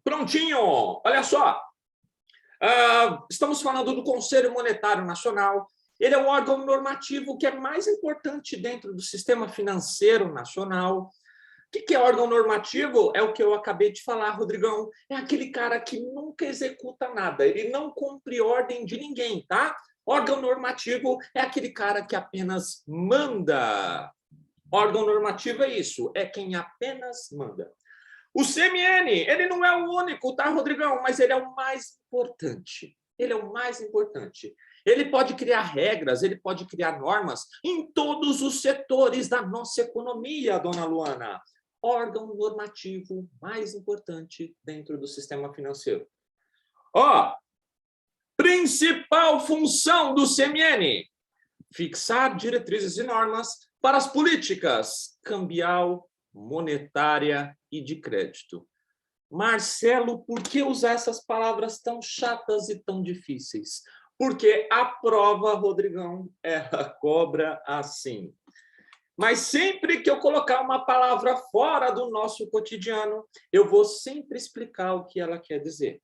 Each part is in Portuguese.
Prontinho! Olha só, estamos falando do Conselho Monetário Nacional. Ele é o órgão normativo que é mais importante dentro do sistema financeiro nacional. O que é órgão normativo? É o que eu acabei de falar, Rodrigão. É aquele cara que nunca executa nada, ele não cumpre ordem de ninguém, tá? Órgão normativo é aquele cara que apenas manda. Órgão normativo é isso, é quem apenas manda. O CMN, ele não é o único, tá, Rodrigão? Mas ele é o mais importante. Ele é o mais importante. Ele pode criar regras, ele pode criar normas em todos os setores da nossa economia, dona Luana. Órgão normativo mais importante dentro do sistema financeiro. Ó, principal função do CMN: fixar diretrizes e normas para as políticas cambial, monetária e de crédito. Marcelo, por que usar essas palavras tão chatas e tão difíceis? Porque a prova, Rodrigão, ela cobra assim. Mas sempre que eu colocar uma palavra fora do nosso cotidiano, eu vou sempre explicar o que ela quer dizer.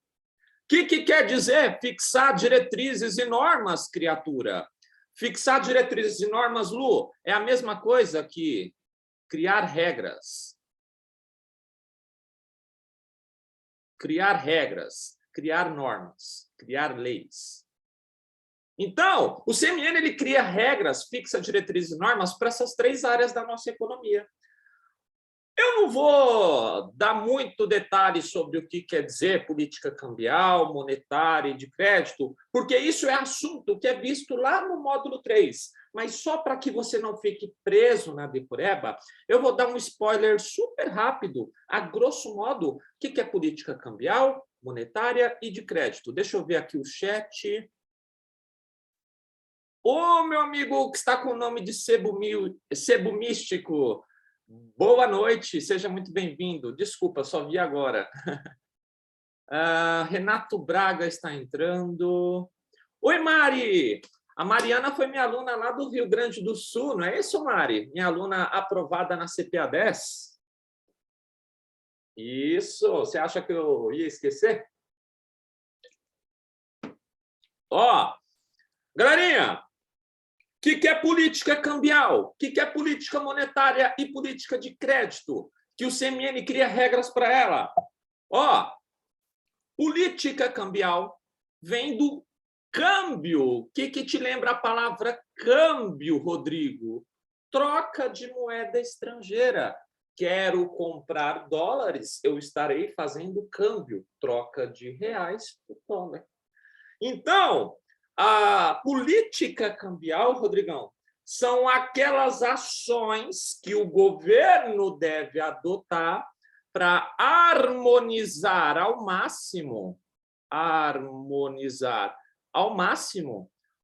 O que quer dizer fixar diretrizes e normas, criatura? Fixar diretrizes e normas, Lu, é a mesma coisa que criar regras. Criar regras, criar normas, criar leis. Então, o CMN ele cria regras, fixa diretrizes e normas para essas três áreas da nossa economia. Eu não vou dar muito detalhe sobre o que quer dizer política cambial, monetária e de crédito, porque isso é assunto que é visto lá no módulo 3. Mas só para que você não fique preso na decoreba, eu vou dar um spoiler super rápido, a grosso modo, o que é política cambial, monetária e de crédito. Deixa eu ver aqui o chat. Ô, meu amigo que está com o nome de Sebo Místico, boa noite, seja muito bem-vindo. Desculpa, só vi agora. Renato Braga está entrando. Oi, Mari! A Mariana foi minha aluna lá do Rio Grande do Sul, não é isso, Mari? Minha aluna aprovada na CPA 10. Isso, você acha que eu ia esquecer? Ó, galerinha, o que é política cambial? O que é política monetária e política de crédito? Que o CMN cria regras para ela. Ó, política cambial vem do câmbio. O que te lembra a palavra câmbio, Rodrigo? Troca de moeda estrangeira. Quero comprar dólares, eu estarei fazendo câmbio. Troca de reais por dólar. Então, a política cambial, Rodrigão, são aquelas ações que o governo deve adotar para harmonizar ao máximo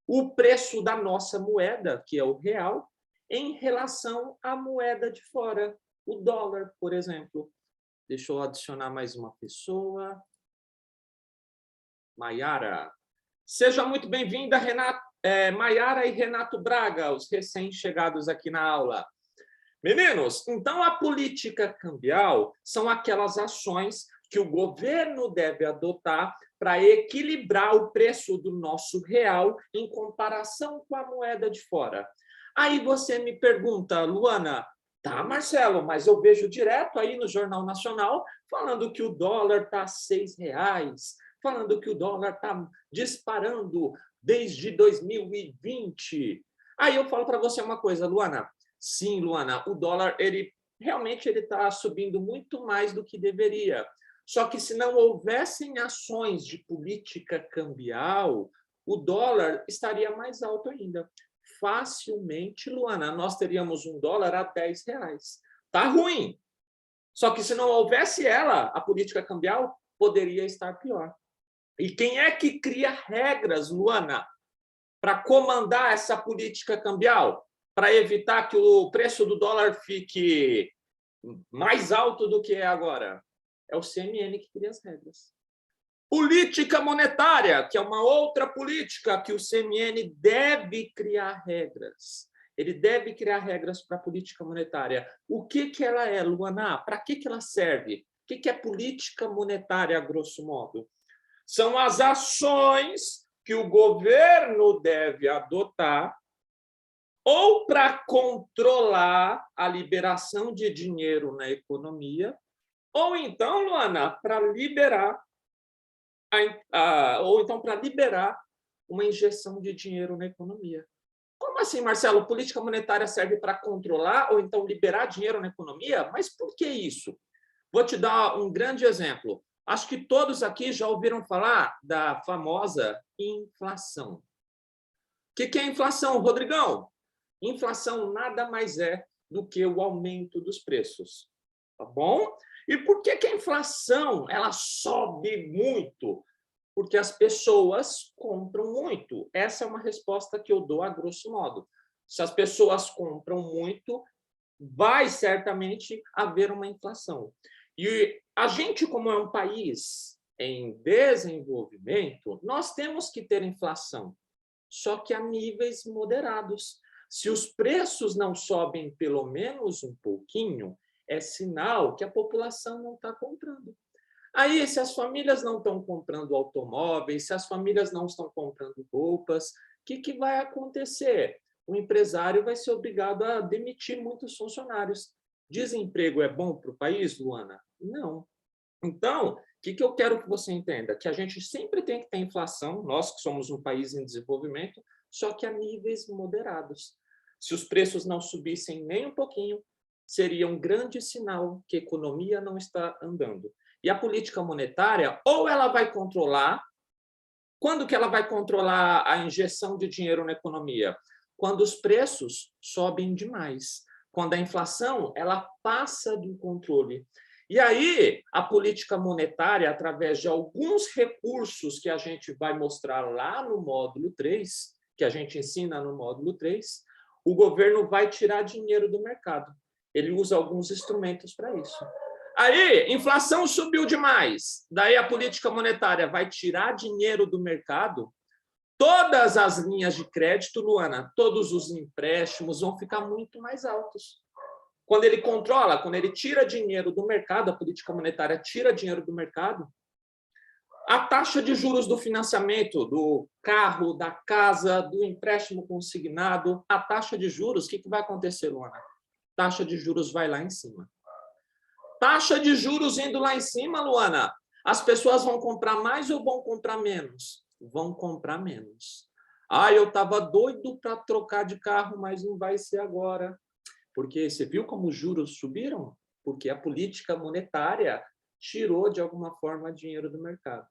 o preço da nossa moeda, que é o real, em relação à moeda de fora, o dólar, por exemplo. Deixa eu adicionar mais uma pessoa. Maiara. Seja muito bem-vinda, Maiara e Renato Braga, os recém-chegados aqui na aula. Meninos, então a política cambial são aquelas ações que o governo deve adotar para equilibrar o preço do nosso real em comparação com a moeda de fora. Aí você me pergunta, Luana, tá, Marcelo, mas eu vejo direto aí no Jornal Nacional falando que o dólar está a R$6, falando que o dólar está disparando desde 2020. Aí eu falo para você uma coisa, Luana. Sim, Luana, o dólar ele realmente está subindo muito mais do que deveria. Só que se não houvessem ações de política cambial, o dólar estaria mais alto ainda. Facilmente, Luana, nós teríamos um dólar a R$10. Tá ruim. Só que se não houvesse ela, a política cambial poderia estar pior. E quem é que cria regras, Luana, para comandar essa política cambial? Para evitar que o preço do dólar fique mais alto do que é agora? É o CMN que cria as regras. Política monetária, que é uma outra política que o CMN deve criar regras. Ele deve criar regras para a política monetária. O que ela é, Luana? Para que ela serve? que é política monetária, a grosso modo? São as ações que o governo deve adotar ou para controlar a liberação de dinheiro na economia, ou então, Luana, para liberar para liberar uma injeção de dinheiro na economia. Como assim, Marcelo? Política monetária serve para controlar ou então liberar dinheiro na economia? Mas por que isso? Vou te dar um grande exemplo. Acho que todos aqui já ouviram falar da famosa inflação. O que é inflação, Rodrigão? Inflação nada mais é do que o aumento dos preços. Tá bom? E por que a inflação ela sobe muito? Porque as pessoas compram muito. Essa é uma resposta que eu dou a grosso modo. Se as pessoas compram muito, vai certamente haver uma inflação. E a gente, como é um país em desenvolvimento, nós temos que ter inflação, só que a níveis moderados. Se os preços não sobem pelo menos um pouquinho, é sinal que a população não está comprando. Aí, se as famílias não estão comprando automóveis, se as famílias não estão comprando roupas, o que vai acontecer? O empresário vai ser obrigado a demitir muitos funcionários. Desemprego é bom para o país, Luana? Não. Então, o que eu quero que você entenda? Que a gente sempre tem que ter inflação, nós que somos um país em desenvolvimento, só que a níveis moderados. Se os preços não subissem nem um pouquinho, seria um grande sinal que a economia não está andando. E a política monetária, ou ela vai controlar, quando que ela vai controlar a injeção de dinheiro na economia? Quando os preços sobem demais, quando a inflação ela passa do controle. E aí, a política monetária, através de alguns recursos que a gente vai mostrar lá no módulo 3, que a gente ensina no módulo 3, o governo vai tirar dinheiro do mercado. Ele usa alguns instrumentos para isso. Aí, inflação subiu demais. Daí a política monetária vai tirar dinheiro do mercado. Todas as linhas de crédito, Luana, todos os empréstimos vão ficar muito mais altos. Quando ele controla, quando ele tira dinheiro do mercado, a política monetária tira dinheiro do mercado, a taxa de juros do financiamento, do carro, da casa, do empréstimo consignado, a taxa de juros, o que vai acontecer, Luana? Taxa de juros vai lá em cima. Taxa de juros indo lá em cima, Luana, as pessoas vão comprar mais ou vão comprar menos? Vão comprar menos. Eu estava doido para trocar de carro, mas não vai ser agora. Porque você viu como os juros subiram? Porque a política monetária tirou, de alguma forma, dinheiro do mercado.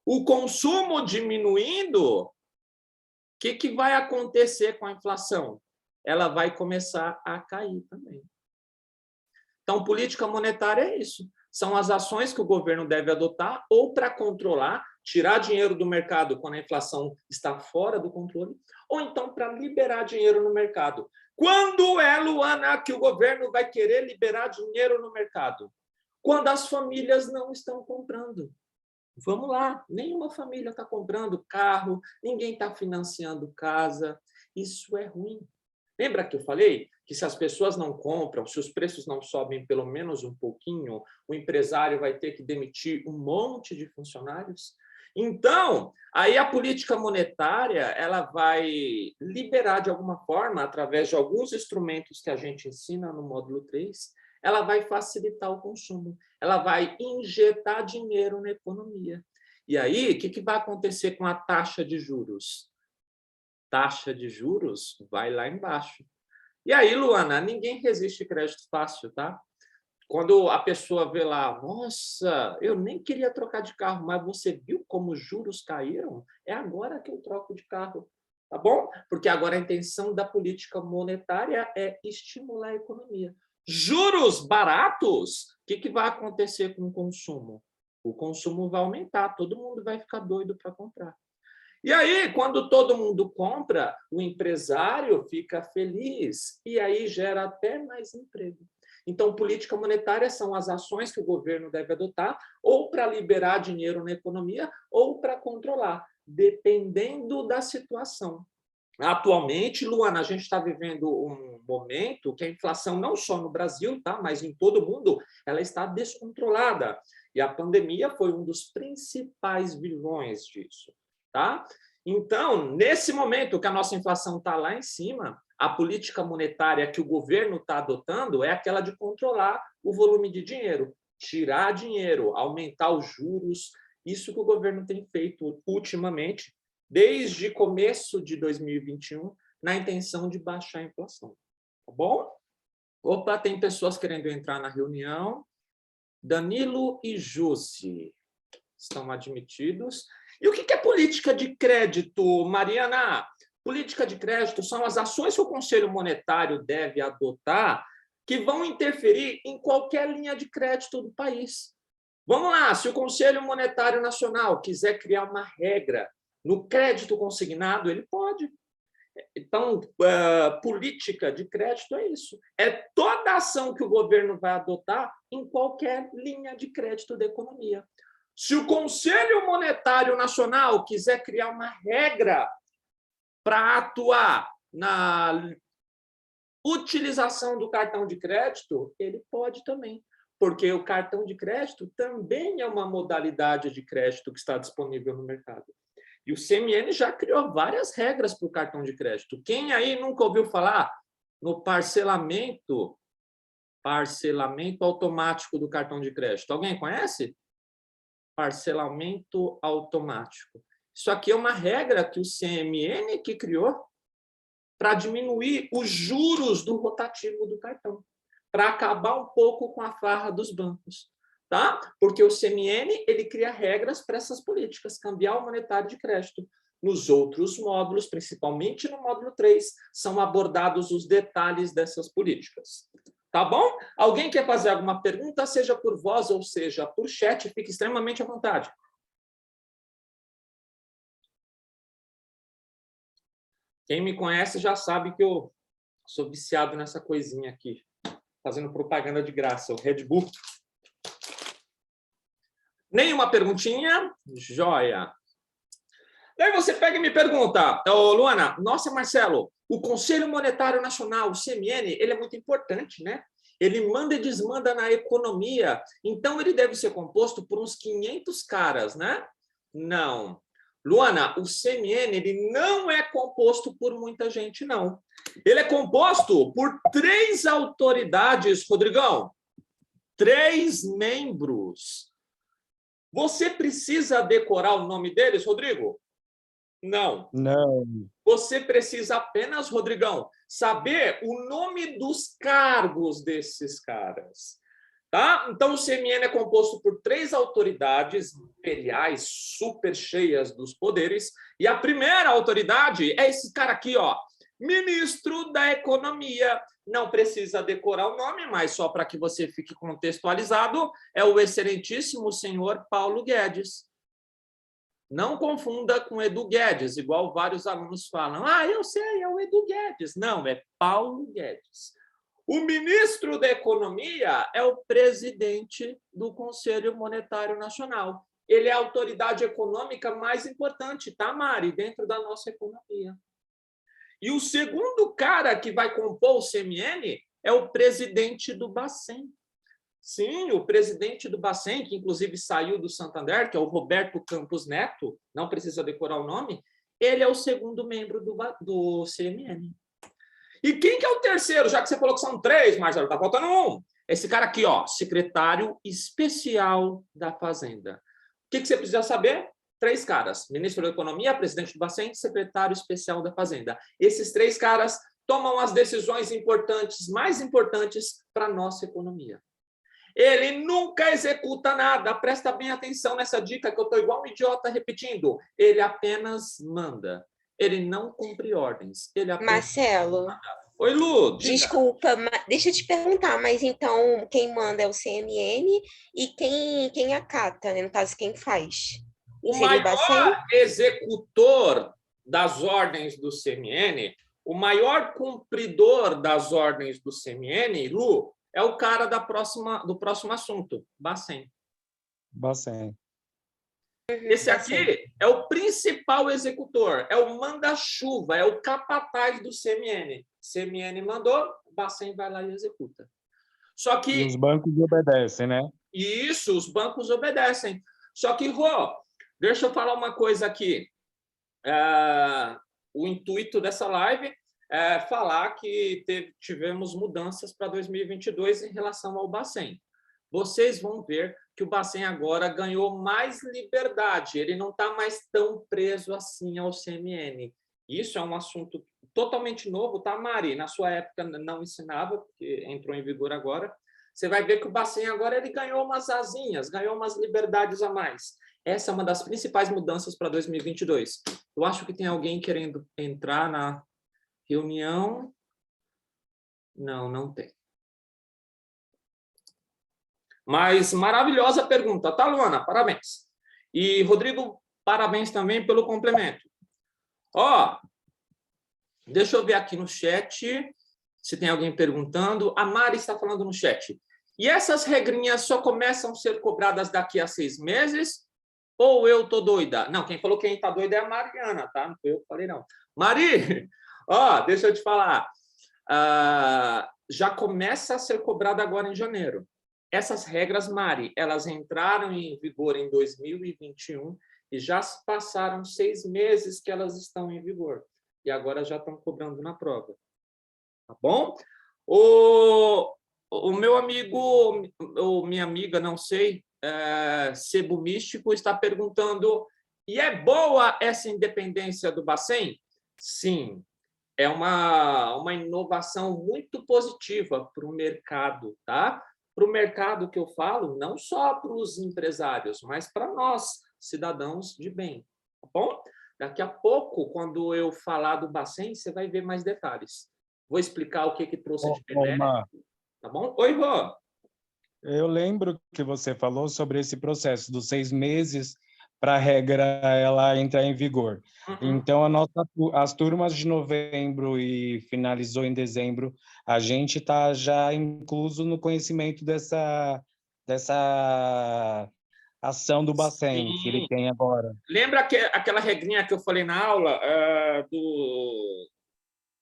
O consumo diminuindo, o que vai acontecer com a inflação? Ela vai começar a cair também. Então, política monetária é isso. São as ações que o governo deve adotar ou para controlar, tirar dinheiro do mercado quando a inflação está fora do controle, ou então para liberar dinheiro no mercado. Quando é, Luana, que o governo vai querer liberar dinheiro no mercado? Quando as famílias não estão comprando. Vamos lá, nenhuma família está comprando carro, ninguém está financiando casa. Isso é ruim. Lembra que eu falei que se as pessoas não compram, se os preços não sobem pelo menos um pouquinho, o empresário vai ter que demitir um monte de funcionários? Então, aí a política monetária ela vai liberar de alguma forma, através de alguns instrumentos que a gente ensina no módulo 3, ela vai facilitar o consumo, ela vai injetar dinheiro na economia. E aí, o que vai acontecer com a taxa de juros? Taxa de juros vai lá embaixo. E aí, Luana, ninguém resiste crédito fácil, tá? Quando a pessoa vê lá, nossa, eu nem queria trocar de carro, mas você viu como os juros caíram? É agora que eu troco de carro, tá bom? Porque agora a intenção da política monetária é estimular a economia. Juros baratos, o que vai acontecer com o consumo? O consumo vai aumentar, todo mundo vai ficar doido para comprar. E aí, quando todo mundo compra, o empresário fica feliz e aí gera até mais emprego. Então, política monetária são as ações que o governo deve adotar ou para liberar dinheiro na economia ou para controlar, dependendo da situação. Atualmente, Luana, a gente está vivendo um momento que a inflação, não só no Brasil, tá, mas em todo o mundo, ela está descontrolada. E a pandemia foi um dos principais vilões disso. Tá? Então, nesse momento que a nossa inflação está lá em cima, a política monetária que o governo está adotando é aquela de controlar o volume de dinheiro, tirar dinheiro, aumentar os juros. Isso que o governo tem feito ultimamente, desde começo de 2021, na intenção de baixar a inflação. Tá bom? Opa, tem pessoas querendo entrar na reunião. Danilo e Jussi estão admitidos. E o que é política de crédito, Mariana? Política de crédito são as ações que o Conselho Monetário deve adotar que vão interferir em qualquer linha de crédito do país. Vamos lá, se o Conselho Monetário Nacional quiser criar uma regra no crédito consignado, ele pode. Então, política de crédito é isso. É toda ação que o governo vai adotar em qualquer linha de crédito da economia. Se o Conselho Monetário Nacional quiser criar uma regra para atuar na utilização do cartão de crédito, ele pode também, porque o cartão de crédito também é uma modalidade de crédito que está disponível no mercado. E o CMN já criou várias regras para o cartão de crédito. Quem aí nunca ouviu falar no parcelamento automático do cartão de crédito? Alguém conhece? Parcelamento automático. Isso aqui é uma regra que o CMN que criou para diminuir os juros do rotativo do cartão, para acabar um pouco com a farra dos bancos. Tá? Porque o CMN ele cria regras para essas políticas, cambial monetário de crédito. Nos outros módulos, principalmente no módulo 3, são abordados os detalhes dessas políticas. Tá bom? Alguém quer fazer alguma pergunta, seja por voz ou seja por chat, fique extremamente à vontade. Quem me conhece já sabe que eu sou viciado nessa coisinha aqui, fazendo propaganda de graça, o Red Bull. Nenhuma perguntinha? Joia. Daí você pega e me pergunta, Luana, nossa, Marcelo, o Conselho Monetário Nacional, o CMN, ele é muito importante, né? Ele manda e desmanda na economia, então ele deve ser composto por uns 500 caras, né? Não. Luana, o CMN ele não é composto por muita gente, não. Ele é composto por 3 autoridades, Rodrigão. 3 membros. Você precisa decorar o nome deles, Rodrigo? Não. Não. Você precisa apenas, Rodrigão, saber o nome dos cargos desses caras. Tá? Então, o CMN é composto por 3 autoridades imperiais super cheias dos poderes. E a primeira autoridade é esse cara aqui, ó, Ministro da Economia. Não precisa decorar o nome, mas só para que você fique contextualizado, é o excelentíssimo senhor Paulo Guedes. Não confunda com Edu Guedes, igual vários alunos falam. Ah, eu sei, é o Edu Guedes. Não, é Paulo Guedes. O ministro da Economia é o presidente do Conselho Monetário Nacional. Ele é a autoridade econômica mais importante, tá, Mari? Dentro da nossa economia. E o segundo cara que vai compor o CMN é o presidente do Bacen. Sim, o presidente do Bacen, que inclusive saiu do Santander, que é o Roberto Campos Neto, não precisa decorar o nome, ele é o segundo membro do CMN. E quem que é o terceiro? Já que você falou que são 3, Marcelo, está faltando um. Esse cara aqui, ó, secretário especial da Fazenda. O que você precisa saber? 3 caras, ministro da Economia, presidente do Bacen, secretário especial da Fazenda. Esses 3 caras tomam as decisões importantes, mais importantes para a nossa economia. Ele nunca executa nada, presta bem atenção nessa dica que eu estou igual um idiota repetindo. Ele apenas manda, ele não cumpre ordens. Ele apenas Marcelo, manda. Oi, Lu, diga. Desculpa, deixa eu te perguntar, mas então quem manda é o CMN e quem acata, né? No caso, quem faz? O Seria o Bacen? maior executor das ordens do CMN, o maior cumpridor das ordens do CMN, Lu, é o cara do próximo assunto, Bacen. Bacen. Esse Bacen. aqui é o principal executor, é o manda-chuva, é o capataz do CMN. CMN mandou, o Bacen vai lá e executa. Só E que os bancos obedecem, né? isso, os bancos obedecem. Só que, Rô, deixa eu falar uma coisa aqui. O intuito dessa live é falar que tivemos mudanças para 2022 em relação ao Bacen. Vocês vão ver que o Bacen agora ganhou mais liberdade, ele não está mais tão preso assim ao CMN. Isso é um assunto totalmente novo, tá, Mari? Na sua época não ensinava, porque entrou em vigor agora. Você vai ver que o Bacen agora ele ganhou umas asinhas, ganhou umas liberdades a mais. Essa é uma das principais mudanças para 2022. Eu acho que tem alguém querendo entrar na reunião. Não, não tem. Mas maravilhosa pergunta, tá, Luana? Parabéns. E, Rodrigo, parabéns também pelo complemento. Ó, deixa eu ver aqui no chat se tem alguém perguntando. A Mari está falando no chat. E essas regrinhas só começam a ser cobradas daqui a 6 meses? Ou eu tô doida? Não, quem falou que quem tá doida é a Mariana, tá? Não foi eu que falei, não. Mari, ó, deixa eu te falar. Já começa a ser cobrada agora em janeiro. Essas regras, Mari, elas entraram em vigor em 2021 e já se passaram 6 meses que elas estão em vigor. E agora já estão cobrando na prova. Tá bom? O meu amigo, ou minha amiga, não sei, Sebo Místico, está perguntando: e é boa essa independência do Bacen? Sim, é uma inovação muito positiva para o mercado, tá? Para o mercado que eu falo, não só para os empresários, mas para nós, cidadãos de bem, tá bom? Daqui a pouco, quando eu falar do Bacen, você vai ver mais detalhes. Vou explicar o que trouxe de benéfico, tá bom? Oi, Rô. Eu lembro que você falou sobre esse processo dos 6 meses para a regra ela entrar em vigor. Uhum. Então, as turmas de novembro e finalizou em dezembro, a gente está já incluso no conhecimento dessa ação do Bacen que ele Sim. tem agora. Lembra aquela regrinha que eu falei na aula,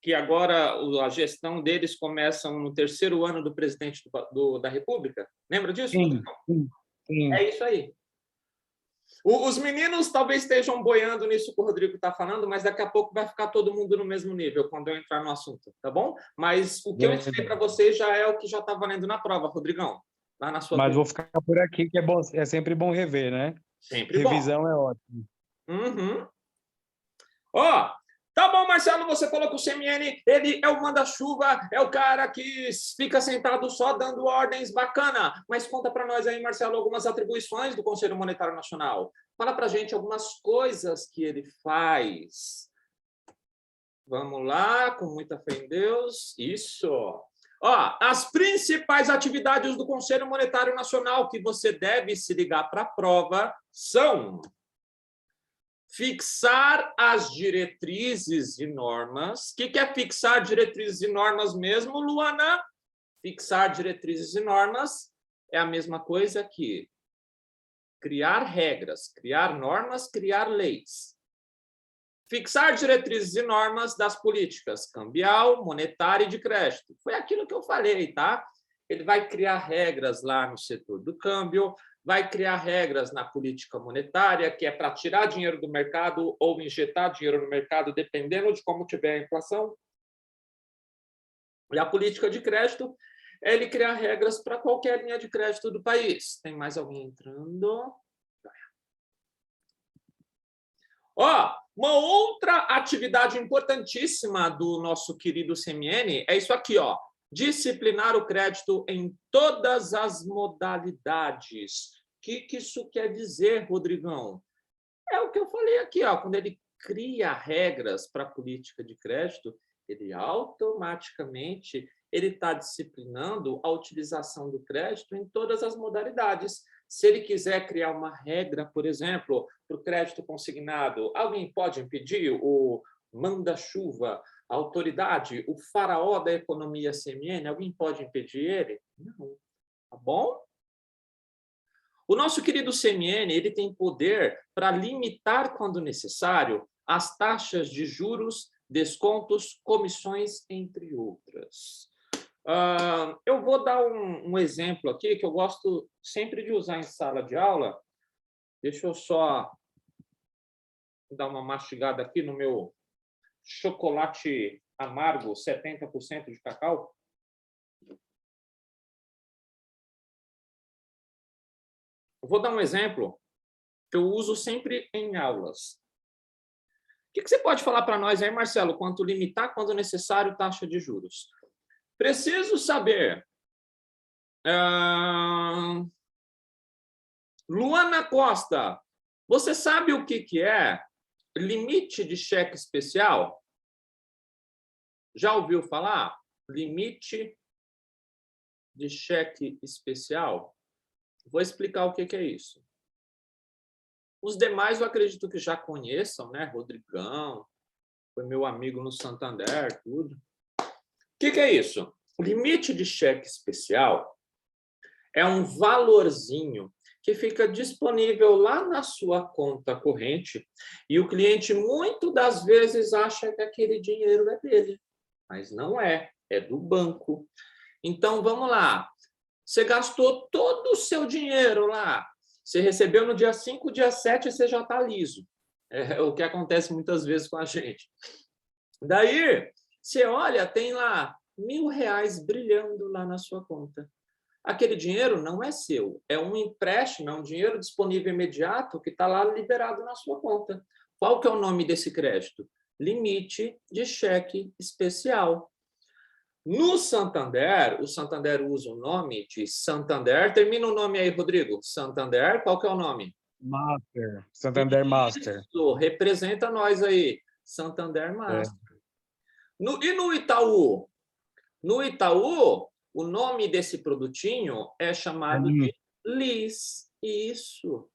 que agora a gestão deles começa no 3º ano do presidente da República? Lembra disso? Sim, sim, sim. É isso aí. Os meninos talvez estejam boiando nisso que o Rodrigo está falando, mas daqui a pouco vai ficar todo mundo no mesmo nível quando eu entrar no assunto, tá bom? Mas o que eu ensinei para vocês já é o que já está valendo na prova, Rodrigão. Lá na sua Mas turma. vou ficar por aqui, que é bom, é sempre bom rever, né? Sempre Revisão bom. é ótimo. Uhum. Ó, tá bom, Marcelo, você falou que o CMN, ele é o manda-chuva, é o cara que fica sentado só dando ordens, bacana. Mas conta para nós aí, Marcelo, algumas atribuições do Conselho Monetário Nacional. Fala para a gente algumas coisas que ele faz. Vamos lá, com muita fé em Deus. Isso. Ó, as principais atividades do Conselho Monetário Nacional que você deve se ligar para a prova são: fixar as diretrizes e normas. O que é fixar diretrizes e normas mesmo, Luana? Fixar diretrizes e normas é a mesma coisa que criar regras, criar normas, criar leis. Fixar diretrizes e normas das políticas cambial, monetária e de crédito. Foi aquilo que eu falei, tá? Ele vai criar regras lá no setor do câmbio, vai criar regras na política monetária, que é para tirar dinheiro do mercado ou injetar dinheiro no mercado, dependendo de como tiver a inflação. E a política de crédito é ele criar regras para qualquer linha de crédito do país. Tem mais alguém entrando? Ó, uma outra atividade importantíssima do nosso querido CMN é isso aqui, ó. Disciplinar o crédito em todas as modalidades. O que isso quer dizer, Rodrigão? É o que eu falei aqui, ó. Quando ele cria regras para a política de crédito, ele automaticamente está disciplinando a utilização do crédito em todas as modalidades. Se ele quiser criar uma regra, por exemplo, para o crédito consignado, alguém pode impedir? O manda-chuva, a autoridade, o faraó da economia CMN, alguém pode impedir ele? Não. Tá bom? O nosso querido CMN, ele tem poder para limitar, quando necessário, as taxas de juros, descontos, comissões, entre outras. Eu vou dar um exemplo aqui que eu gosto sempre de usar em sala de aula. Deixa eu só dar uma mastigada aqui no meu chocolate amargo, 70% de cacau. Eu vou dar um exemplo que eu uso sempre em aulas. O que você pode falar para nós aí, Marcelo, quanto limitar, quando necessário, taxa de juros? Preciso saber. Luana Costa, você sabe o que é limite de cheque especial? Já ouviu falar? Limite de cheque especial? Vou explicar o que é isso. Os demais eu acredito que já conheçam, né? Rodrigão, foi meu amigo no Santander, tudo. O que é isso? O limite de cheque especial é um valorzinho que fica disponível lá na sua conta corrente e o cliente, muitas das vezes, acha que aquele dinheiro é dele, mas não é, é do banco. Então, vamos lá. Você gastou todo o seu dinheiro lá. Você recebeu no dia 5, dia 7, você já está liso. É o que acontece muitas vezes com a gente. Daí, você olha, tem lá R$ 1.000 brilhando lá na sua conta. Aquele dinheiro não é seu, é um empréstimo, é um dinheiro disponível imediato que está lá liberado na sua conta. Qual que é o nome desse crédito? Limite de cheque especial. No Santander, o Santander usa o nome de Santander. Termina o nome aí, Rodrigo. Santander, qual que é o nome? Master. Santander Master. Isso, representa nós aí. Santander Master. E no Itaú? No Itaú, o nome desse produtinho é chamado de LIS. Isso.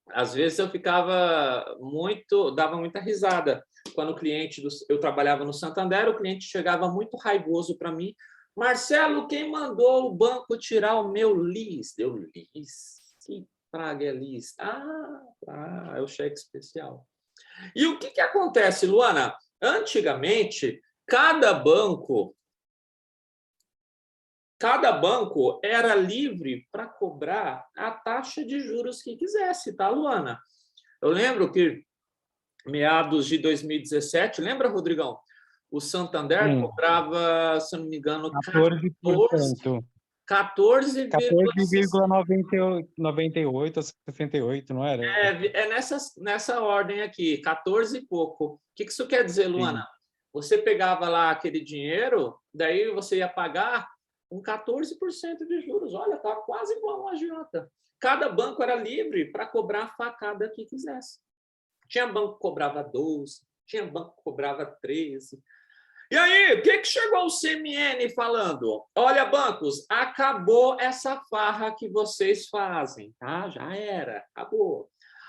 Às vezes eu dava muita risada. Quando eu trabalhava no Santander, o cliente chegava muito raivoso para mim. Marcelo, quem mandou o banco tirar o meu LIS? Deu LIS? Que praga é LIS? É o cheque especial. E o que acontece, Luana? Antigamente, cada banco era livre para cobrar a taxa de juros que quisesse, tá, Luana? Eu lembro que, meados de 2017, lembra, Rodrigão? O Santander cobrava, se não me engano, 14%. 14,98 a 68, não era? É nessa ordem aqui, 14 e pouco. O que isso quer dizer, Luana? Sim. Você pegava lá aquele dinheiro, daí você ia pagar com 14% de juros. Olha, tá quase igual uma agiota. Cada banco era livre para cobrar a facada que quisesse. Tinha banco que cobrava 12, tinha banco que cobrava 13. E aí, o que chegou o CMN falando? Olha, bancos, acabou essa farra que vocês fazem, tá? Já era, acabou.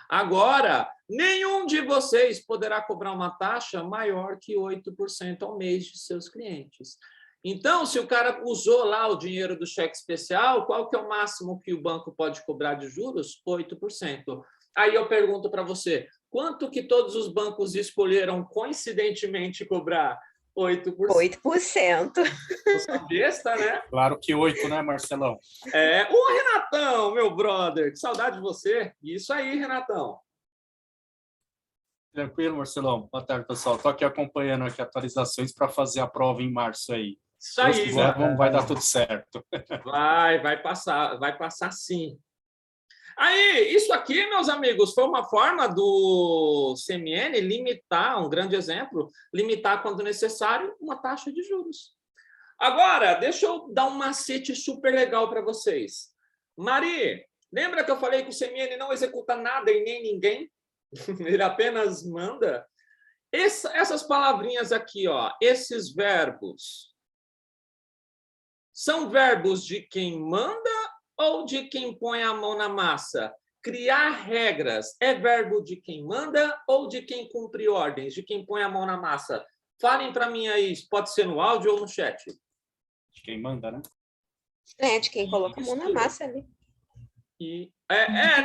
Agora, nenhum de vocês poderá cobrar uma taxa maior que 8% ao mês de seus clientes. Então, se o cara usou lá o dinheiro do cheque especial, qual que é o máximo que o banco pode cobrar de juros? 8%. Aí eu pergunto para você, quanto que todos os bancos escolheram coincidentemente cobrar? 8%. 8%. Você besta, né? Claro que 8%, né, Marcelão? Ô, Renatão, meu brother, que saudade de você. Isso aí, Renatão. Tranquilo, Marcelão. Boa tarde, pessoal. Estou aqui acompanhando aqui atualizações para fazer a prova em março aí. Isso aí, quiser, vai dar tudo certo. Vai passar sim. Aí, isso aqui, meus amigos, foi uma forma do CMN limitar, um grande exemplo, limitar, quando necessário, uma taxa de juros. Agora, deixa eu dar um macete super legal para vocês. Mari, lembra que eu falei que o CMN não executa nada e nem ninguém? Ele apenas manda? Essas palavrinhas aqui, ó, esses verbos, são verbos de quem manda ou de quem põe a mão na massa? Criar regras é verbo de quem manda ou de quem cumpre ordens, de quem põe a mão na massa? Falem para mim aí, pode ser no áudio ou no chat. De quem manda, né? De quem coloca a mão na massa ali.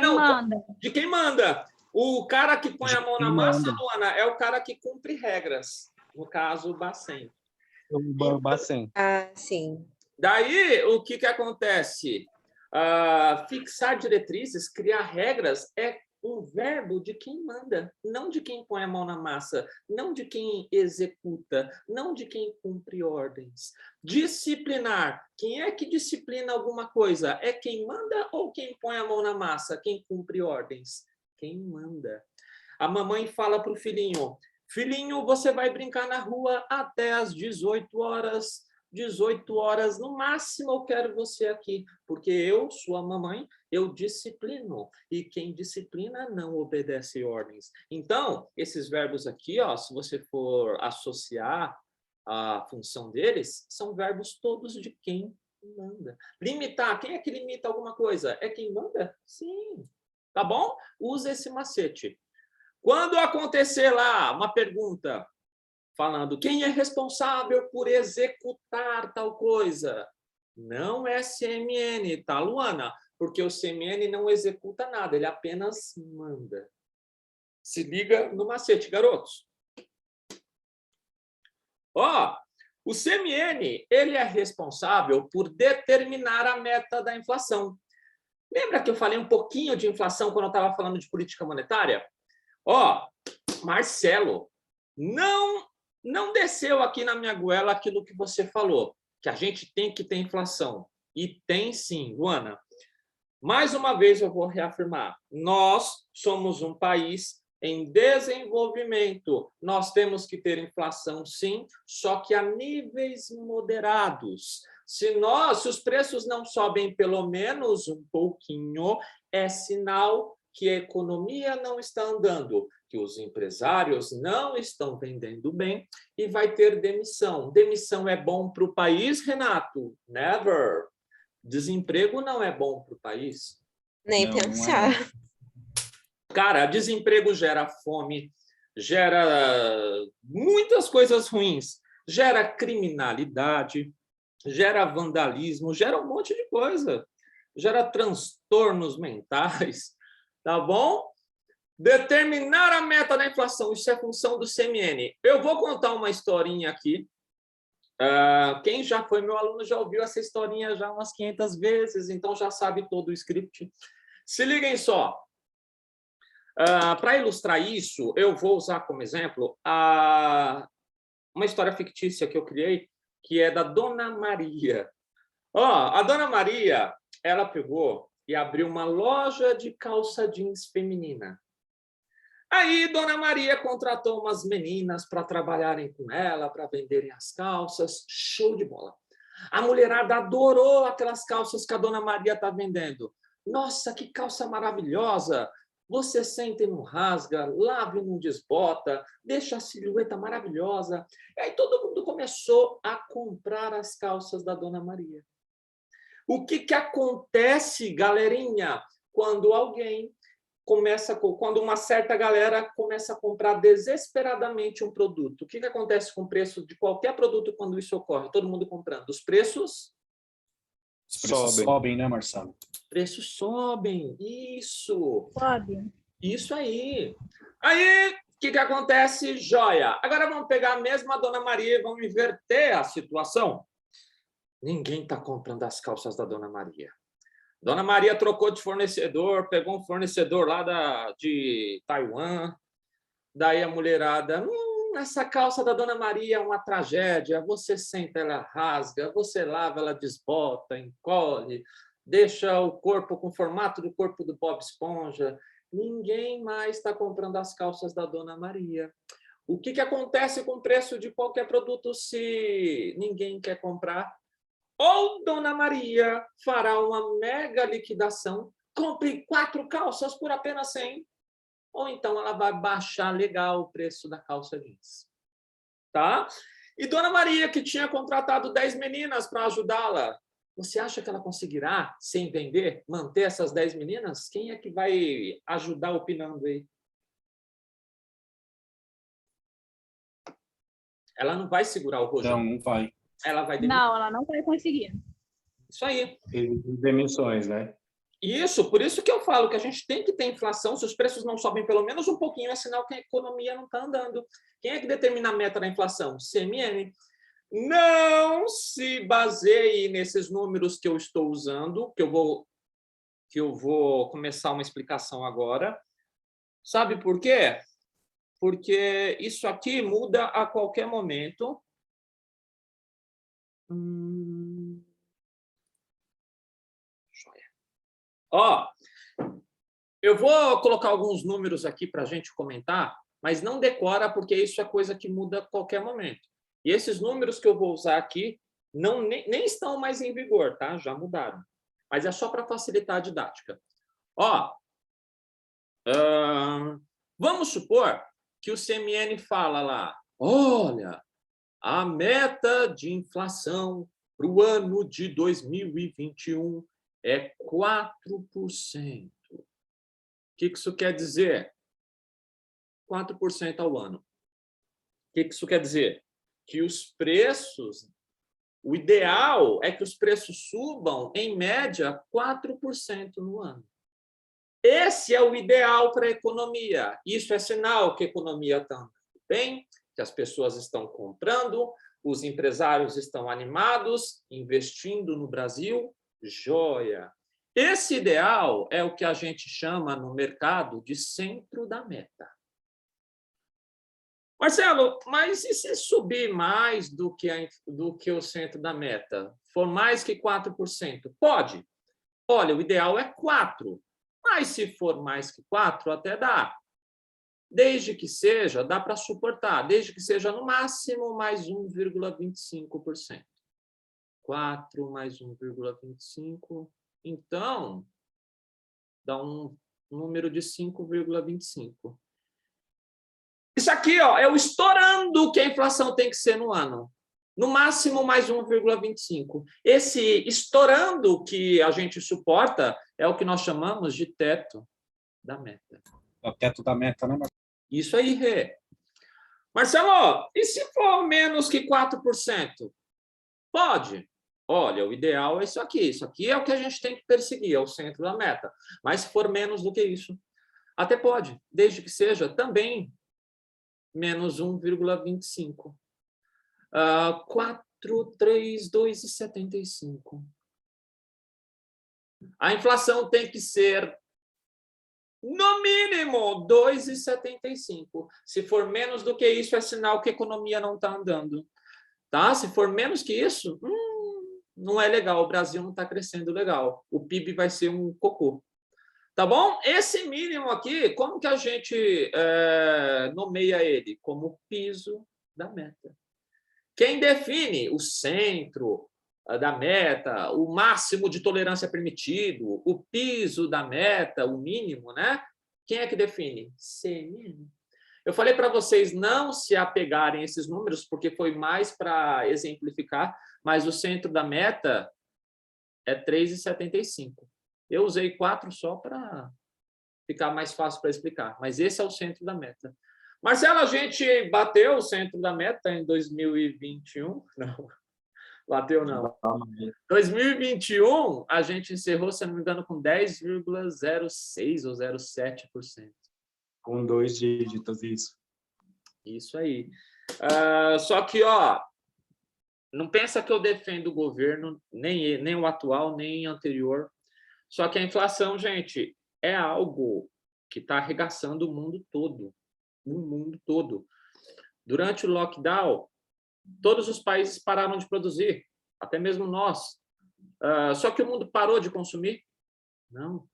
Não, Manda. de quem manda. O cara que põe a mão na quem massa, manda. Luana, é o cara que cumpre regras. No caso, o Bacen. O Bacen. Ah, sim. Daí, o que acontece? Fixar diretrizes, criar regras é um verbo de quem manda, não de quem põe a mão na massa, não de quem executa, não de quem cumpre ordens. Disciplinar. Quem é que disciplina alguma coisa? É quem manda ou quem põe a mão na massa? Quem cumpre ordens? Quem manda. A mamãe fala para o filhinho: filhinho, você vai brincar na rua até às 18 horas. 18 horas no máximo eu quero você aqui, porque eu, sua mamãe, eu disciplino, e quem disciplina não obedece ordens. Então, esses verbos aqui, ó, se você for associar a função deles, são verbos todos de quem manda. Limitar, quem é que limita alguma coisa? É quem manda? Sim. Tá bom? Usa esse macete. Quando acontecer lá uma pergunta falando quem é responsável por executar tal coisa, não é CMN, tá, Luana? Porque o CMN não executa nada, ele apenas manda. Se liga no macete, garotos. Ó, o CMN, ele é responsável por determinar a meta da inflação. Lembra que eu falei um pouquinho de inflação quando eu estava falando de política monetária? Ó, Marcelo, não desceu aqui na minha goela aquilo que você falou, que a gente tem que ter inflação. E tem sim, Luana. Mais uma vez eu vou reafirmar, nós somos um país em desenvolvimento. Nós temos que ter inflação, sim, só que a níveis moderados. Se os preços não sobem pelo menos um pouquinho, é sinal que a economia não está andando, que os empresários não estão vendendo bem e vai ter demissão. Demissão é bom para o país, Renato? Never. Desemprego não é bom para o país. Nem Não, não é pensar. Cara, desemprego gera fome, gera muitas coisas ruins, gera criminalidade, gera vandalismo, gera um monte de coisa, gera transtornos mentais, tá bom? Determinar a meta da inflação, isso é função do CMN. Eu vou contar uma historinha aqui. Quem já foi meu aluno já ouviu essa historinha já umas 500 vezes, então já sabe todo o script. Se liguem só. Para ilustrar isso, eu vou usar como exemplo uma história fictícia que eu criei, que é da Dona Maria. A Dona Maria, ela pegou e abriu uma loja de calça jeans feminina. Aí, Dona Maria contratou umas meninas para trabalharem com ela, para venderem as calças. Show de bola. A mulherada adorou aquelas calças que a Dona Maria está vendendo. Nossa, que calça maravilhosa! Você sente e não rasga, lava e não desbota, deixa a silhueta maravilhosa. E aí todo mundo começou a comprar as calças da Dona Maria. O que acontece, galerinha, quando uma certa galera começa a comprar desesperadamente um produto? O que acontece com o preço de qualquer produto quando isso ocorre? Todo mundo comprando. Os preços sobem, né, Marcelo? Os preços sobem. Isso. Sobe. Isso aí. Aí, o que acontece? Joia. Agora vamos pegar a mesma Dona Maria e vamos inverter a situação. Ninguém está comprando as calças da Dona Maria. Dona Maria trocou de fornecedor, pegou um fornecedor lá de Taiwan. Daí a mulherada, essa calça da Dona Maria é uma tragédia. Você senta, ela rasga, você lava, ela desbota, encolhe, deixa o corpo com o formato do corpo do Bob Esponja. Ninguém mais está comprando as calças da Dona Maria. O que acontece com o preço de qualquer produto se ninguém quer comprar? Ou Dona Maria fará uma mega liquidação, compre 4 calças por apenas 100, ou então ela vai baixar legal o preço da calça jeans. Tá? E Dona Maria, que tinha contratado 10 meninas para ajudá-la, você acha que ela conseguirá, sem vender, manter essas 10 meninas? Quem é que vai ajudar opinando aí? Ela não vai segurar o rojão. Não vai. Ela vai demitir. Não, ela não vai conseguir. Isso aí. Demissões, né? Isso, por isso que eu falo que a gente tem que ter inflação. Se os preços não sobem pelo menos um pouquinho, é sinal que a economia não está andando. Quem é que determina a meta da inflação? CMN. Não se baseie nesses números que eu estou usando, que eu vou começar uma explicação agora. Sabe por quê? Porque isso aqui muda a qualquer momento. Joia. Ó, eu vou colocar alguns números aqui para a gente comentar, mas não decora, porque isso é coisa que muda a qualquer momento. E esses números que eu vou usar aqui nem estão mais em vigor, tá? Já mudaram. Mas é só para facilitar a didática. Ó, vamos supor que o CMN fala lá, olha, a meta de inflação para o ano de 2021 é 4%. O que isso quer dizer? 4% ao ano. O que isso quer dizer? Que os preços, o ideal é que os preços subam, em média, 4% no ano. Esse é o ideal para a economia. Isso é sinal que a economia está andando bem, que as pessoas estão comprando, os empresários estão animados, investindo no Brasil. Joia! Esse ideal é o que a gente chama no mercado de centro da meta. Marcelo, mas e se subir mais do que o centro da meta? For mais que 4%? Pode. Olha, o ideal é 4%. Mas se for mais que 4%, até dá. Desde que seja, dá para suportar. Desde que seja no máximo mais 1,25%. 4 mais 1,25%. Então, dá um número de 5,25%. Isso aqui, ó, é o estourando que a inflação tem que ser no ano. No máximo, mais 1,25%. Esse estourando que a gente suporta é o que nós chamamos de teto da meta. É o teto da meta, né, Marcelo? Isso aí, Rê. Marcelo, e se for menos que 4%? Pode. Olha, o ideal é isso aqui. Isso aqui é o que a gente tem que perseguir, é o centro da meta. Mas se for menos do que isso, até pode, desde que seja também menos 1,25%. 4, 3, 2,75. A inflação tem que ser, no mínimo, 2,75. Se for menos do que isso, é sinal que a economia não está andando. Tá? Se for menos que isso, não é legal. O Brasil não está crescendo legal. O PIB vai ser um cocô. Tá bom? Esse mínimo aqui, como que a gente nomeia ele? Como piso da meta. Quem define o centro da meta, o máximo de tolerância permitido, o piso da meta, o mínimo, né? Quem é que define? CMN. Eu falei para vocês não se apegarem a esses números, porque foi mais para exemplificar, mas o centro da meta é 3,75. Eu usei 4 só para ficar mais fácil para explicar, mas esse é o centro da meta. Marcelo, a gente bateu o centro da meta em 2021? Não, bateu não. 2021, a gente encerrou, se não me engano, com 10,06% ou 0,7%. Com 2 dígitos, isso. Isso aí. Só que, ó, não pensa que eu defendo o governo, nem o atual, nem o anterior. Só que a inflação, gente, é algo que está arregaçando o mundo todo. No mundo todo. Durante o lockdown, todos os países pararam de produzir, até mesmo nós. Só que o mundo parou de consumir? Não.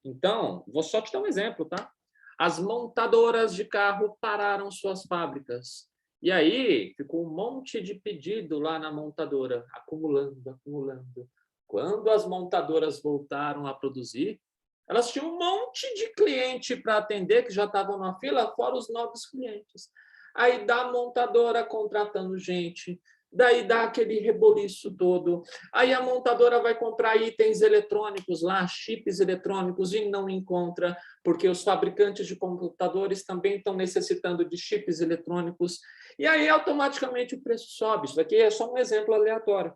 Então, vou só te dar um exemplo, tá? As montadoras de carro pararam suas fábricas. E aí, ficou um monte de pedido lá na montadora, acumulando, acumulando. Quando as montadoras voltaram a produzir, elas tinham um monte de cliente para atender que já estavam na fila, fora os novos clientes. Aí dá a montadora contratando gente, daí dá aquele reboliço todo. Aí a montadora vai comprar itens eletrônicos lá, chips eletrônicos, e não encontra, porque os fabricantes de computadores também estão necessitando de chips eletrônicos. E aí automaticamente o preço sobe. Isso aqui é só um exemplo aleatório,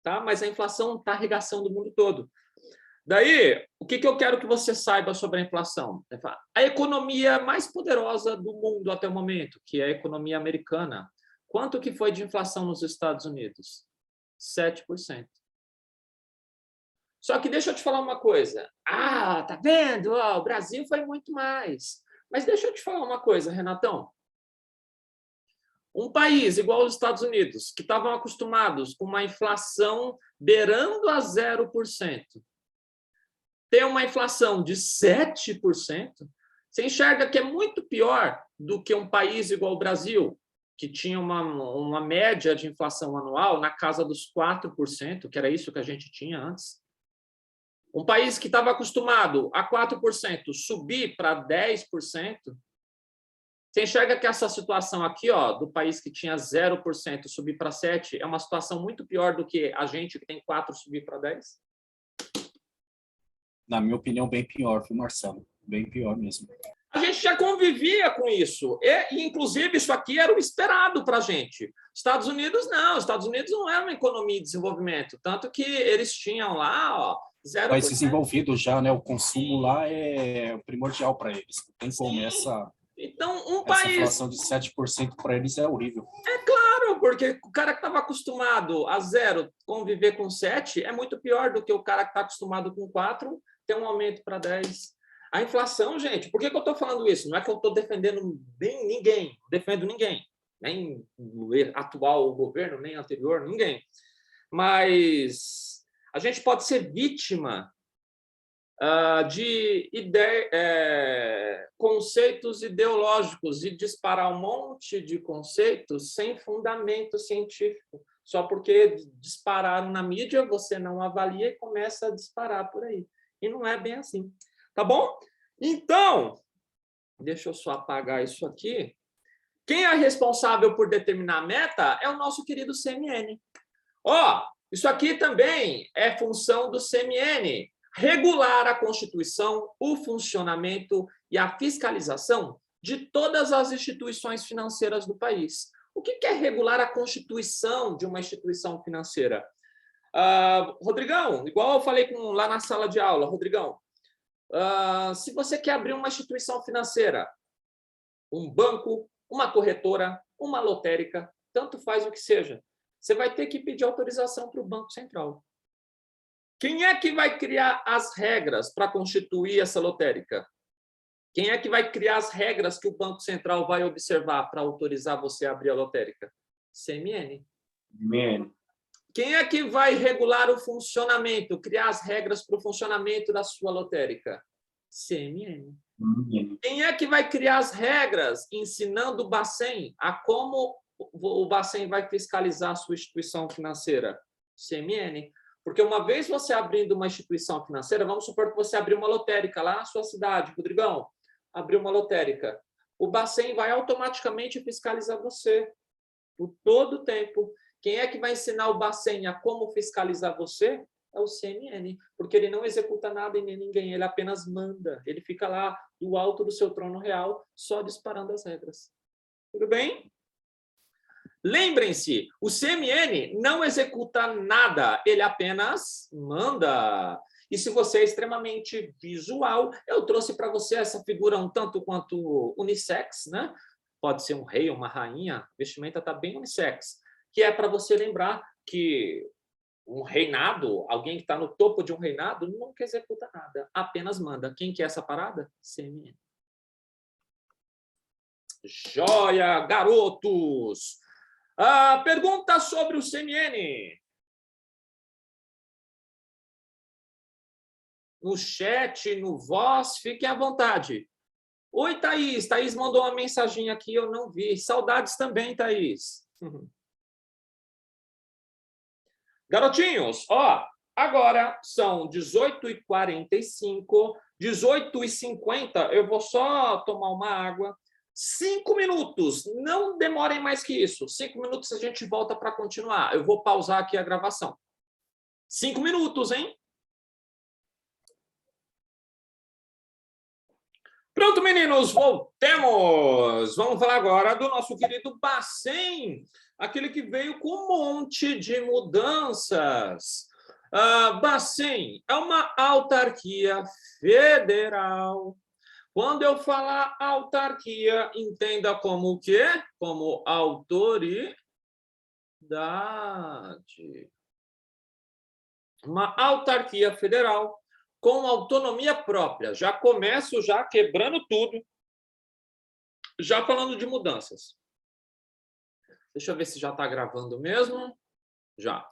tá? Mas a inflação está arregaçando o mundo todo. Daí, o que eu quero que você saiba sobre a inflação? A economia mais poderosa do mundo até o momento, que é a economia americana, quanto que foi de inflação nos Estados Unidos? 7%. Só que deixa eu te falar uma coisa. Ah, tá vendo? O Brasil foi muito mais. Mas deixa eu te falar uma coisa, Renatão. Um país igual os Estados Unidos, que estavam acostumados com uma inflação beirando a 0%, ter uma inflação de 7%, você enxerga que é muito pior do que um país igual o Brasil, que tinha uma média de inflação anual na casa dos 4%, que era isso que a gente tinha antes. Um país que estava acostumado a 4% subir para 10%, você enxerga que essa situação aqui, do país que tinha 0% subir para 7%, é uma situação muito pior do que a gente que tem 4% subir para 10%? Na minha opinião, bem pior, viu, Marcelo? Bem pior mesmo. A gente já convivia com isso. E inclusive, isso aqui era o esperado para a gente. Estados Unidos, não. Estados Unidos não é uma economia de desenvolvimento. Tanto que eles tinham lá, 0%. País desenvolvido já, né? O consumo lá é primordial para eles. Não tem como Então, essa inflação de 7% para eles é horrível. É claro, porque o cara que estava acostumado a 0 conviver com 7 é muito pior do que o cara que está acostumado com 4 ter um aumento para 10. A inflação, gente, por que eu estou falando isso? Não é que eu estou defendendo nem ninguém, não defendo ninguém, nem o atual governo, nem anterior, ninguém. Mas a gente pode ser vítima de conceitos ideológicos e disparar um monte de conceitos sem fundamento científico. Só porque dispararam na mídia, você não avalia e começa a disparar por aí. E não é bem assim. Tá bom? Então, deixa eu só apagar isso aqui. Quem é responsável por determinar a meta é o nosso querido CMN. Isso aqui também é função do CMN. Regular a Constituição, o funcionamento e a fiscalização de todas as instituições financeiras do país. O que é regular a Constituição de uma instituição financeira? Rodrigão, igual eu falei lá na sala de aula, Rodrigão, se você quer abrir uma instituição financeira, um banco, uma corretora, uma lotérica, tanto faz o que seja, você vai ter que pedir autorização para o Banco Central. Quem é que vai criar as regras para constituir essa lotérica? Quem é que vai criar as regras que o Banco Central vai observar para autorizar você a abrir a lotérica? CMN. Quem é que vai regular o funcionamento, criar as regras para o funcionamento da sua lotérica? CMN. Quem é que vai criar as regras ensinando o Bacen a como o Bacen vai fiscalizar a sua instituição financeira? CMN. Porque uma vez você abrindo uma instituição financeira, vamos supor que você abriu uma lotérica lá na sua cidade, Rodrigão, abriu uma lotérica. O Bacen vai automaticamente fiscalizar você por todo o tempo. Quem é que vai ensinar o Bacen a como fiscalizar você? É o CMN, porque ele não executa nada e nem ninguém, ele apenas manda. Ele fica lá do alto do seu trono real, só disparando as regras. Tudo bem? Lembrem-se, o CMN não executa nada, ele apenas manda. E se você é extremamente visual, eu trouxe para você essa figura um tanto quanto unissex, né? Pode ser um rei, uma rainha, a vestimenta está bem unissex, que é para você lembrar que um reinado, alguém que está no topo de um reinado, nunca executa nada, apenas manda. Quem que é essa parada? CMN. Joia, garotos! Pergunta sobre o CMN. No chat, no voz, fiquem à vontade. Oi, Thaís. Thaís mandou uma mensagem aqui, eu não vi. Saudades também, Thaís. Garotinhos, agora são 18h45, 18h50, eu vou só tomar uma água. 5 minutos, não demorem mais que isso. 5 minutos a gente volta para continuar. Eu vou pausar aqui a gravação. 5 minutos, hein? Pronto, meninos, voltemos. Vamos falar agora do nosso querido Bacen, aquele que veio com um monte de mudanças. Bacen é uma autarquia federal. Quando eu falar autarquia, entenda como o quê? Como autoridade. Uma autarquia federal com autonomia própria. Já começo já quebrando tudo, já falando de mudanças. Deixa eu ver se já está gravando mesmo. Já.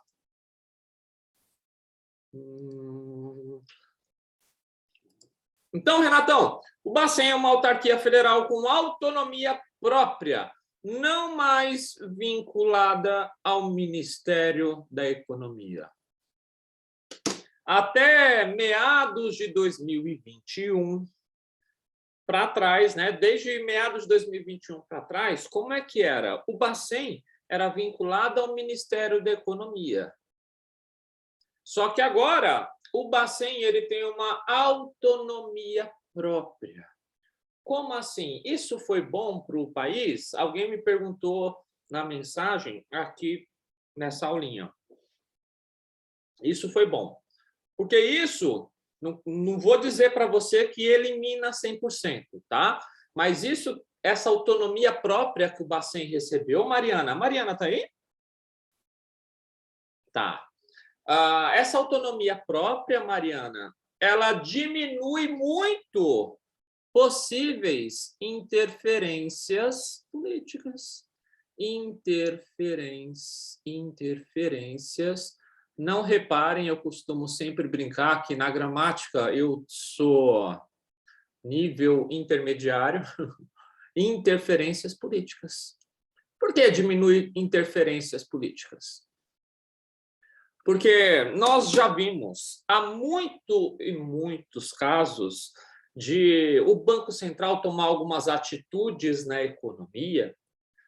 Então, Renatão, o Bacen é uma autarquia federal com autonomia própria, não mais vinculada ao Ministério da Economia. Até meados de 2021 para trás, né? Desde meados de 2021 para trás, como é que era? O Bacen era vinculado ao Ministério da Economia. Só que agora o Bacen ele tem uma autonomia própria. Como assim? Isso foi bom para o país? Alguém me perguntou na mensagem aqui nessa aulinha. Isso foi bom. Porque isso, não vou dizer para você que elimina 100%, tá? Mas isso, essa autonomia própria que o Bacen recebeu, Mariana. Mariana está aí? Tá. Essa autonomia própria, Mariana, ela diminui muito possíveis interferências políticas. Interferências. Não reparem, eu costumo sempre brincar que na gramática eu sou nível intermediário. Interferências políticas. Por que diminui interferências políticas? Porque nós já vimos há muitos casos de o Banco Central tomar algumas atitudes na economia,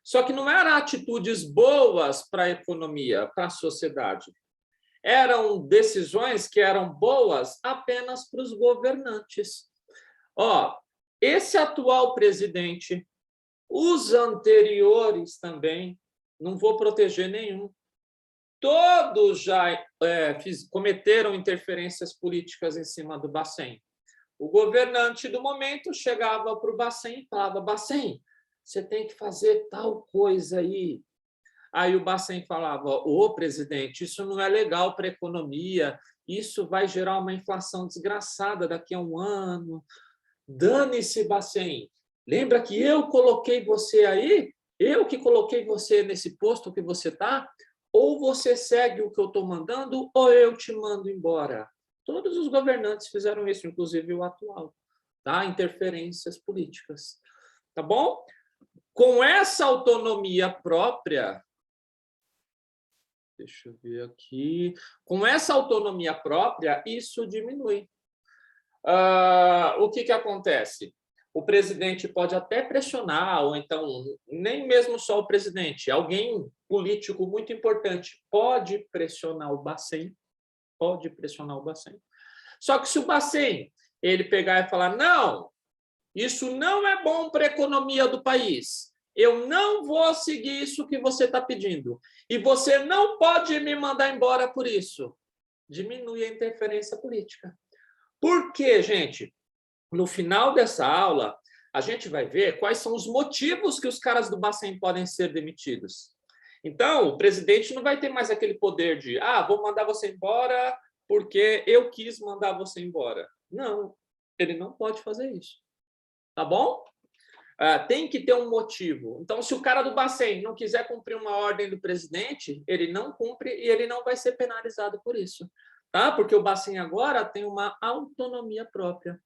só que não eram atitudes boas para a economia, para a sociedade. Eram decisões que eram boas apenas para os governantes. Esse atual presidente, os anteriores também, não vou proteger nenhum, todos já cometeram interferências políticas em cima do Bacen. O governante do momento chegava para o Bacen e falava: Bacen, você tem que fazer tal coisa aí. Aí o Bacen falava: ô, presidente, isso não é legal para a economia, isso vai gerar uma inflação desgraçada daqui a um ano. Dane-se, Bacen. Lembra que eu coloquei você aí? Eu que coloquei você nesse posto que você está? Ou você segue o que eu estou mandando, ou eu te mando embora. Todos os governantes fizeram isso, inclusive o atual. Tá? Interferências políticas. Tá bom? Com essa autonomia própria, deixa eu ver aqui. Com essa autonomia própria, isso diminui. O que acontece? O presidente pode até pressionar, ou então, nem mesmo só o presidente, alguém político muito importante pode pressionar o Bacen, Só que se o Bacen ele pegar e falar: não, isso não é bom para a economia do país, eu não vou seguir isso que você está pedindo, e você não pode me mandar embora por isso, diminui a interferência política. Por quê, gente? No final dessa aula, a gente vai ver quais são os motivos que os caras do Bacen podem ser demitidos. Então, o presidente não vai ter mais aquele poder de vou mandar você embora porque eu quis mandar você embora. Não, ele não pode fazer isso. Tá bom? Tem que ter um motivo. Então, se o cara do Bacen não quiser cumprir uma ordem do presidente, ele não cumpre e ele não vai ser penalizado por isso. Tá? Porque o Bacen agora tem uma autonomia própria.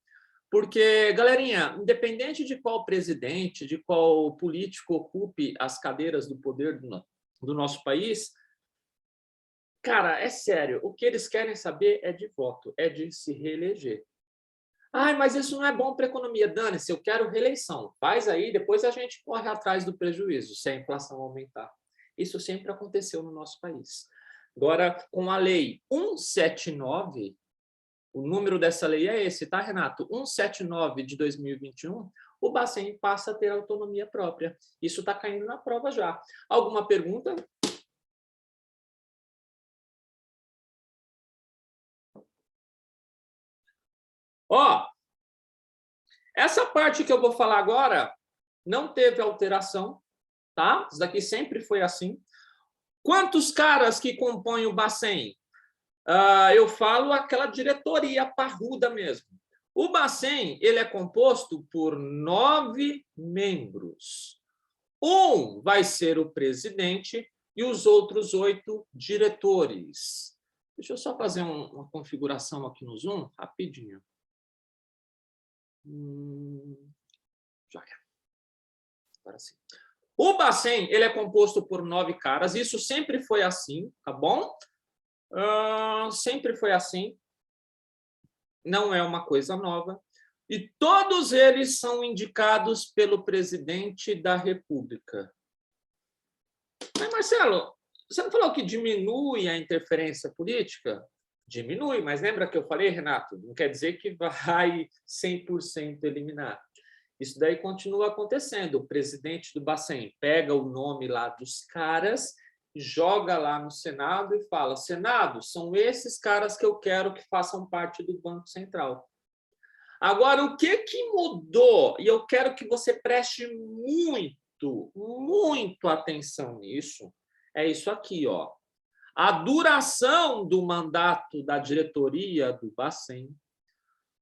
Porque, galerinha, independente de qual presidente, de qual político ocupe as cadeiras do poder do nosso país, cara, é sério, o que eles querem saber é de voto, é de se reeleger. Mas isso não é bom para a economia. Dane-se, eu quero reeleição. Faz aí, depois a gente corre atrás do prejuízo, se a inflação aumentar. Isso sempre aconteceu no nosso país. Agora, com a Lei 179, o número dessa lei é esse, tá, Renato? 179 de 2021, o Bacen passa a ter autonomia própria. Isso está caindo na prova já. Alguma pergunta? Ó, essa parte que eu vou falar agora não teve alteração, tá? Isso daqui sempre foi assim. Quantos caras que compõem o Bacen? Eu falo aquela diretoria parruda mesmo. O Bacen, ele é composto por 9 membros. Um vai ser o presidente e os outros 8 diretores. Deixa eu só fazer uma configuração aqui no Zoom, rapidinho. Joia. Agora sim. O Bacen, ele é composto por 9 caras, isso sempre foi assim, tá bom? Sempre foi assim, não é uma coisa nova. E todos eles são indicados pelo presidente da República. Mas, Marcelo, você não falou que diminui a interferência política? Diminui, mas lembra que eu falei, Renato? Não quer dizer que vai 100% eliminar. Isso daí continua acontecendo. O presidente do Bacen pega o nome lá dos caras, joga lá no Senado e fala: Senado, são esses caras que eu quero que façam parte do Banco Central. Agora, o que mudou? E eu quero que você preste muito atenção nisso. É isso aqui, ó. A duração do mandato da diretoria do Bacen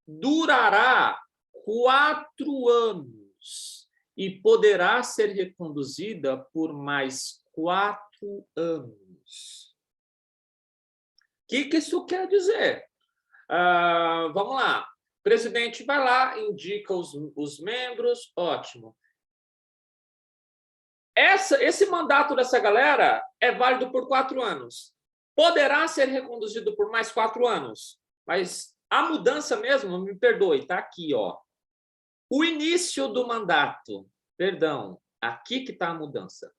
durará 4 anos e poderá ser reconduzida por mais 4 anos. O que isso quer dizer? Vamos lá. O presidente vai lá, indica os membros, ótimo. Esse mandato dessa galera é válido por 4 anos. Poderá ser reconduzido por mais 4 anos, mas a mudança mesmo, me perdoe, está aqui, ó. O início do mandato, perdão, aqui que está a mudança.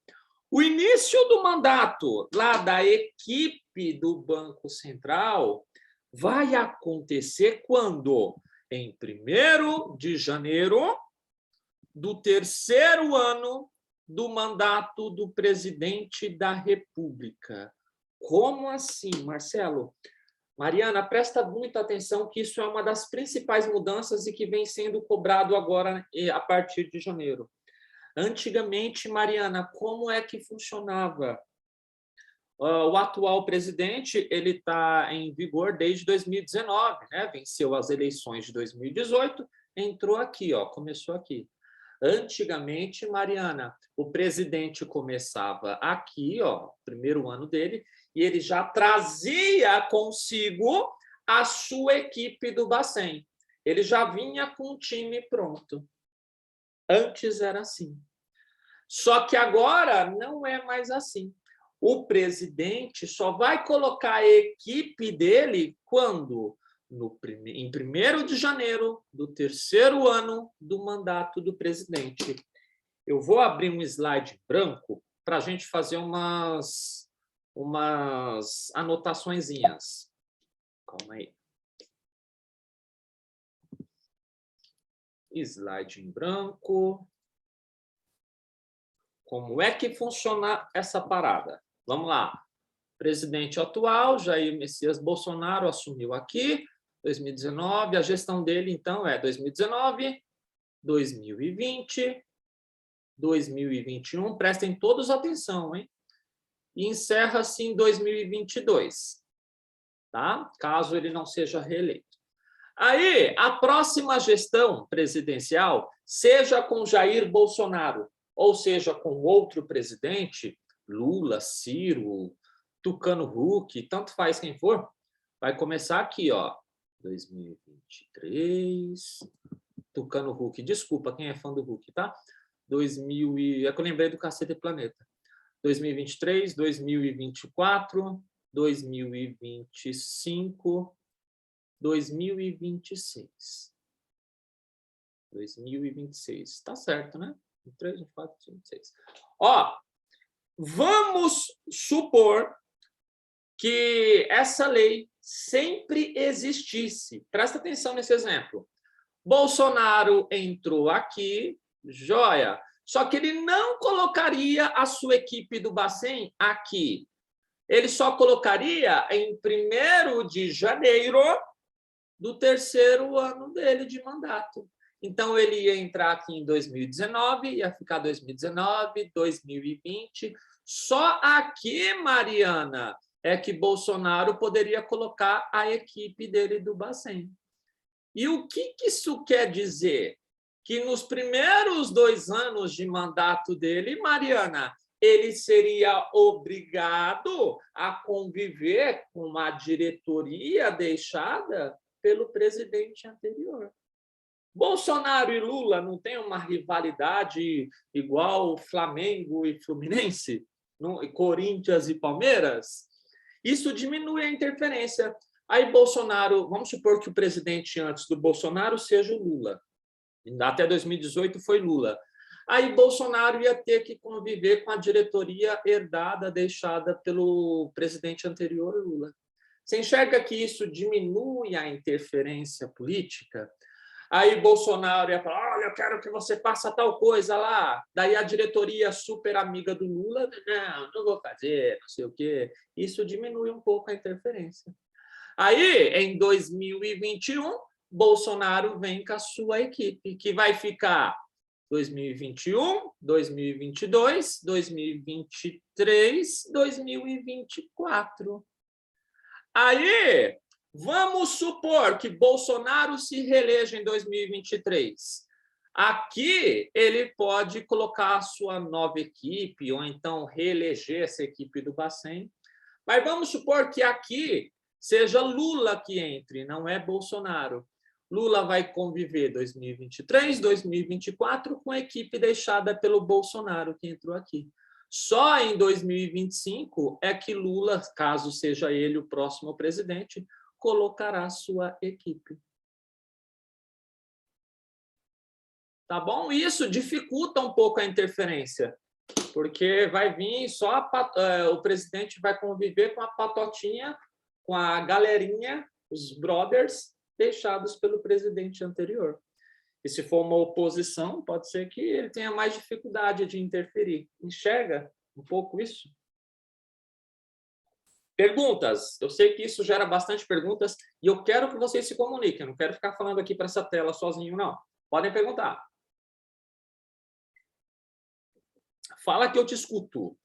O início do mandato lá da equipe do Banco Central vai acontecer quando? Em 1º de janeiro do 3º ano do mandato do presidente da República. Como assim, Marcelo? Mariana, presta muita atenção que isso é uma das principais mudanças e que vem sendo cobrado agora a partir de janeiro. Antigamente, Mariana, como é que funcionava? O atual presidente ele está em vigor desde 2019, né? Venceu as eleições de 2018, entrou aqui, ó, começou aqui. Antigamente, Mariana, o presidente começava aqui, ó, primeiro ano dele, e ele já trazia consigo a sua equipe do Bacen. Ele já vinha com um time pronto. Antes era assim. Só que agora não é mais assim. O presidente só vai colocar a equipe dele quando? Em 1º de janeiro do 3º ano do mandato do presidente. Eu vou abrir um slide branco para a gente fazer umas anotaçõezinhas. Calma aí. Slide em branco. Como é que funciona essa parada? Vamos lá. Presidente atual, Jair Messias Bolsonaro, assumiu aqui, 2019. A gestão dele, então, é 2019, 2020, 2021. Prestem todos atenção, hein? E encerra-se em 2022, tá? Caso ele não seja reeleito. Aí, a próxima gestão presidencial, seja com Jair Bolsonaro, ou seja com outro presidente, Lula, Ciro, Tucano Huck, tanto faz quem for, vai começar aqui, ó, 2023, Tucano Huck, desculpa quem é fã do Huck, tá? É que eu lembrei do Cacete Planeta. 2023, 2024, 2025, 2026. 2026, tá certo, né? 3, 4, 5, 6. Ó, vamos supor que essa lei sempre existisse. Presta atenção nesse exemplo. Bolsonaro entrou aqui, joia, só que ele não colocaria a sua equipe do Bacen aqui. Ele só colocaria em 1º de janeiro do terceiro ano dele de mandato. Então, ele ia entrar aqui em 2019, ia ficar 2019, 2020. Só aqui, Mariana, é que Bolsonaro poderia colocar a equipe dele do Bacen. E o que isso quer dizer? Que nos primeiros 2 anos de mandato dele, Mariana, ele seria obrigado a conviver com uma diretoria deixada pelo presidente anterior. Bolsonaro e Lula não têm uma rivalidade igual Flamengo e Fluminense, Corinthians e Palmeiras? Isso diminui a interferência. Aí Bolsonaro, vamos supor que o presidente antes do Bolsonaro seja o Lula. Até 2018 foi Lula. Aí Bolsonaro ia ter que conviver com a diretoria herdada, deixada pelo presidente anterior, Lula. Você enxerga que isso diminui a interferência política? Aí Bolsonaro ia falar, olha, eu quero que você faça tal coisa lá. Daí a diretoria super amiga do Lula, não vou fazer, não sei o quê. Isso diminui um pouco a interferência. Aí, em 2021, Bolsonaro vem com a sua equipe, que vai ficar 2021, 2022, 2023, 2024. Aí, vamos supor que Bolsonaro se reeleja em 2023. Aqui, ele pode colocar a sua nova equipe, ou então reeleger essa equipe do Bacen. Mas vamos supor que aqui seja Lula que entre, não é Bolsonaro. Lula vai conviver 2023, 2024 com a equipe deixada pelo Bolsonaro, que entrou aqui. Só em 2025 é que Lula, caso seja ele o próximo presidente, colocará sua equipe. Tá bom? Isso dificulta um pouco a interferência, porque vai vir só o presidente vai conviver com a patotinha, com a galerinha, os brothers, deixados pelo presidente anterior. E se for uma oposição, pode ser que ele tenha mais dificuldade de interferir. Enxerga um pouco isso? Perguntas. Eu sei que isso gera bastante perguntas e eu quero que vocês se comuniquem. Eu não quero ficar falando aqui para essa tela sozinho, não. Podem perguntar. Fala que eu te escuto.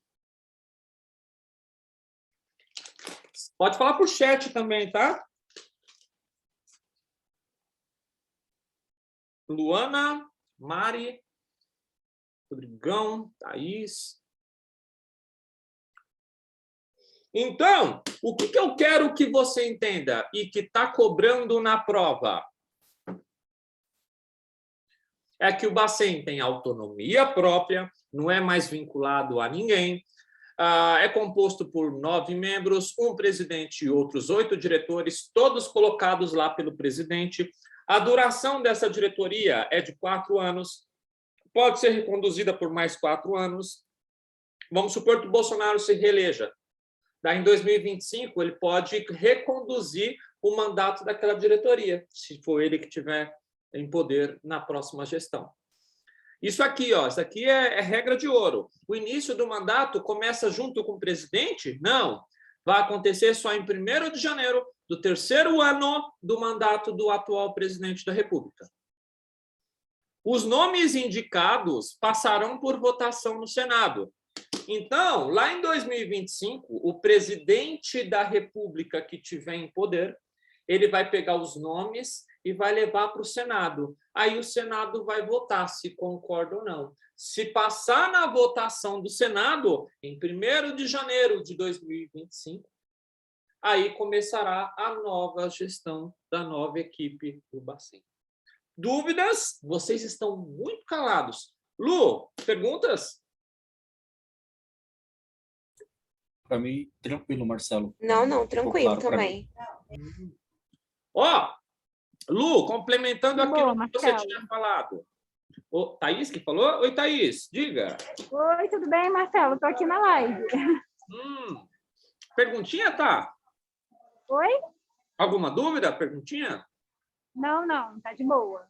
Pode falar por chat também, tá? Luana, Mari, Rodrigão, Thaís. Então, o que eu quero que você entenda e que está cobrando na prova é que o Bacen tem autonomia própria, não é mais vinculado a ninguém, é composto por 9 membros, um presidente e outros 8 diretores, todos colocados lá pelo presidente. A duração dessa diretoria é de 4 anos, pode ser reconduzida por mais 4 anos. Vamos supor que o Bolsonaro se reeleja. Daí, em 2025, ele pode reconduzir o mandato daquela diretoria, se for ele que tiver em poder na próxima gestão. Isso aqui, ó, isso aqui é regra de ouro. O início do mandato começa junto com o presidente? Não. Vai acontecer só em 1º de janeiro do terceiro ano do mandato do atual presidente da República. Os nomes indicados passarão por votação no Senado. Então, lá em 2025, o presidente da República que tiver em poder, ele vai pegar os nomes e vai levar para o Senado. Aí o Senado vai votar se concorda ou não. Se passar na votação do Senado, em 1º de janeiro de 2025, aí começará a nova gestão da nova equipe do Bacen. Dúvidas? Vocês estão muito calados. Lu, perguntas? Para mim, tranquilo, Marcelo. Não, tranquilo claro também. Ó, Lu, complementando aquilo Boa, que você Marcelo. tinha falado. Ô, Thaís que falou? Oi, Thaís, diga. Oi, tudo bem, Marcelo? Estou aqui na live. Perguntinha, tá? Oi? Alguma dúvida? Perguntinha? Não, tá de boa.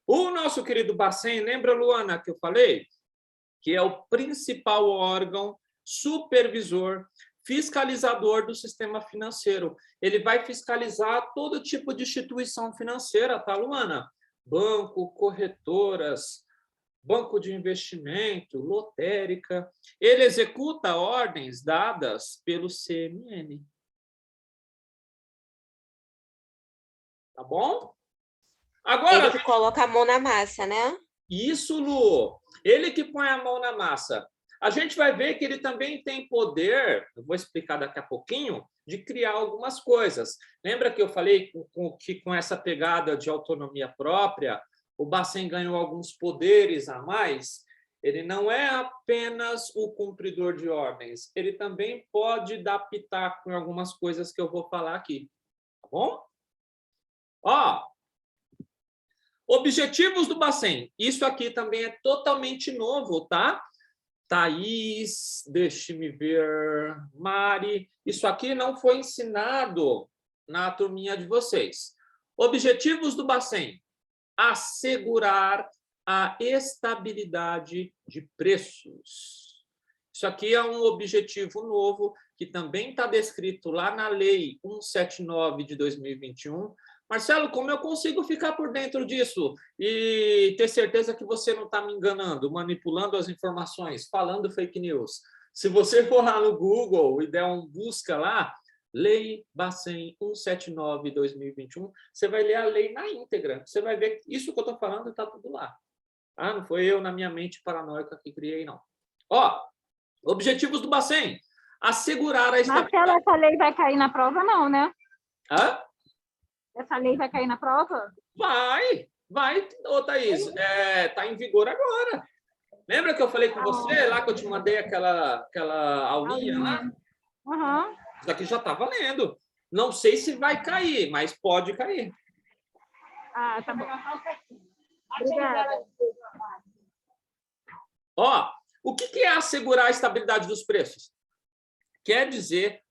O nosso querido Bacen, lembra, Luana, que eu falei? Que é o principal órgão supervisor, fiscalizador do sistema financeiro. Ele vai fiscalizar todo tipo de instituição financeira, tá, Luana? Banco, corretoras, banco de investimento, lotérica. Ele executa ordens dadas pelo CMN. Tá bom? Agora, Ele que coloca a mão na massa, né? isso, Lu. Ele que põe a mão na massa. A gente vai ver que ele também tem poder, eu vou explicar daqui a pouquinho, de criar algumas coisas. Lembra que eu falei que com essa pegada de autonomia própria, o Bacen ganhou alguns poderes a mais? Ele não é apenas o cumpridor de ordens, ele também pode dar pitaco em algumas coisas que eu vou falar aqui. Tá bom? Ó, objetivos do Bacen. Isso aqui também é totalmente novo, tá? Thaís, deixe-me ver, Mari. Isso aqui não foi ensinado na turminha de vocês. Objetivos do Bacen: assegurar a estabilidade de preços. Isso aqui é um objetivo novo que também está descrito lá na Lei 179 de 2021. Marcelo, como eu consigo ficar por dentro disso e ter certeza que você não está me enganando, manipulando as informações, falando fake news? Se você for lá no Google e der um busca lá, Lei Bacen 179/2021, você vai ler a lei na íntegra. Você vai ver que isso que eu estou falando está tudo lá. Ah, não foi eu, na minha mente paranoica, que criei, não. Ó, objetivos do Bacen: assegurar a estabilidade. Marcelo, essa lei vai cair na prova, não, né? Hã? Essa lei vai cair na prova? Vai, ô Thaís, tá em vigor agora. Lembra que eu falei com você lá que eu te mandei aquela aulinha lá? Uhum. Isso aqui já está valendo. Não sei se vai cair, mas pode cair. Ah, tá bom. Obrigada. Ó, o que é assegurar a estabilidade dos preços? Quer dizer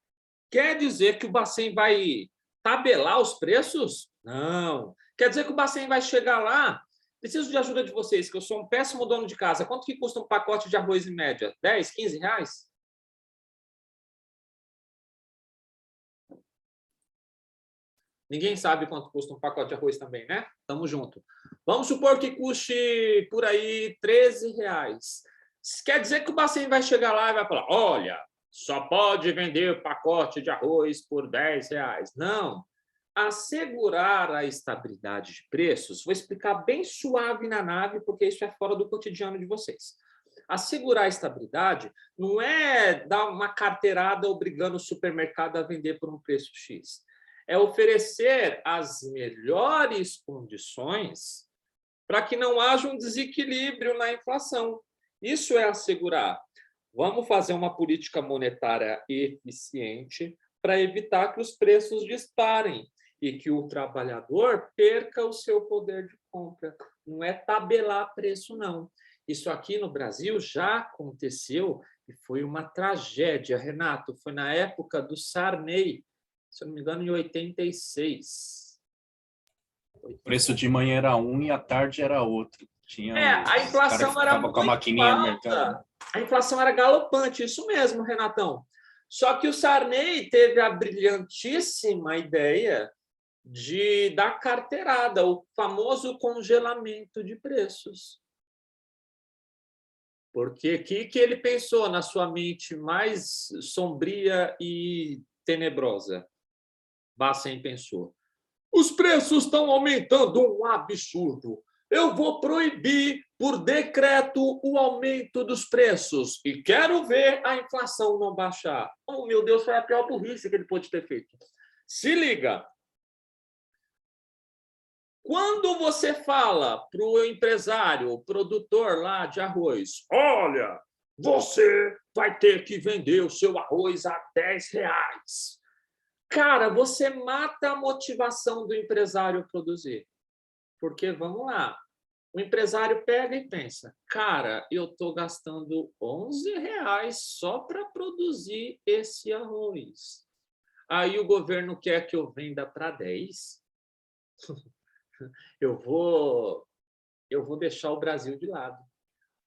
que o Bacen vai tabelar os preços? Não. Quer dizer que o Bacen vai chegar lá. Preciso de ajuda de vocês, que eu sou um péssimo dono de casa. Quanto que custa um pacote de arroz em média? 10, 15 reais? Ninguém sabe quanto custa um pacote de arroz também, né? Tamo junto. Vamos supor que custe por aí 13 reais. Quer dizer que o Bacen vai chegar lá e vai falar: olha, só pode vender pacote de arroz por 10 reais. Não. Assegurar a estabilidade de preços, vou explicar bem suave na nave, porque isso é fora do cotidiano de vocês. Assegurar a estabilidade não é dar uma carteirada obrigando o supermercado a vender por um preço X. É oferecer as melhores condições para que não haja um desequilíbrio na inflação. Isso é assegurar. Vamos fazer uma política monetária eficiente para evitar que os preços disparem e que o trabalhador perca o seu poder de compra. Não é tabelar preço, não. Isso aqui no Brasil já aconteceu e foi uma tragédia, Renato. Foi na época do Sarney, se eu não me engano, em 86. O preço de manhã era um e à tarde era outro. A inflação era muito com a maquininha no mercado. alta. A inflação era galopante, isso mesmo, Renatão. Só que o Sarney teve a brilhantíssima ideia de dar carteirada, o famoso congelamento de preços. Porque o que ele pensou na sua mente mais sombria e tenebrosa? Bacen pensou: os preços estão aumentando um absurdo. Eu vou proibir, por decreto, o aumento dos preços. E quero ver a inflação não baixar. Oh, meu Deus, foi a pior burrice que ele pôde ter feito. Se liga. Quando você fala para o empresário, o produtor lá de arroz: olha, você vai ter que vender o seu arroz a 10 reais. Cara, você mata a motivação do empresário a produzir. Porque, vamos lá, o empresário pega e pensa: cara, eu estou gastando 11 reais só para produzir esse arroz. Aí o governo quer que eu venda para 10. Eu vou deixar o Brasil de lado.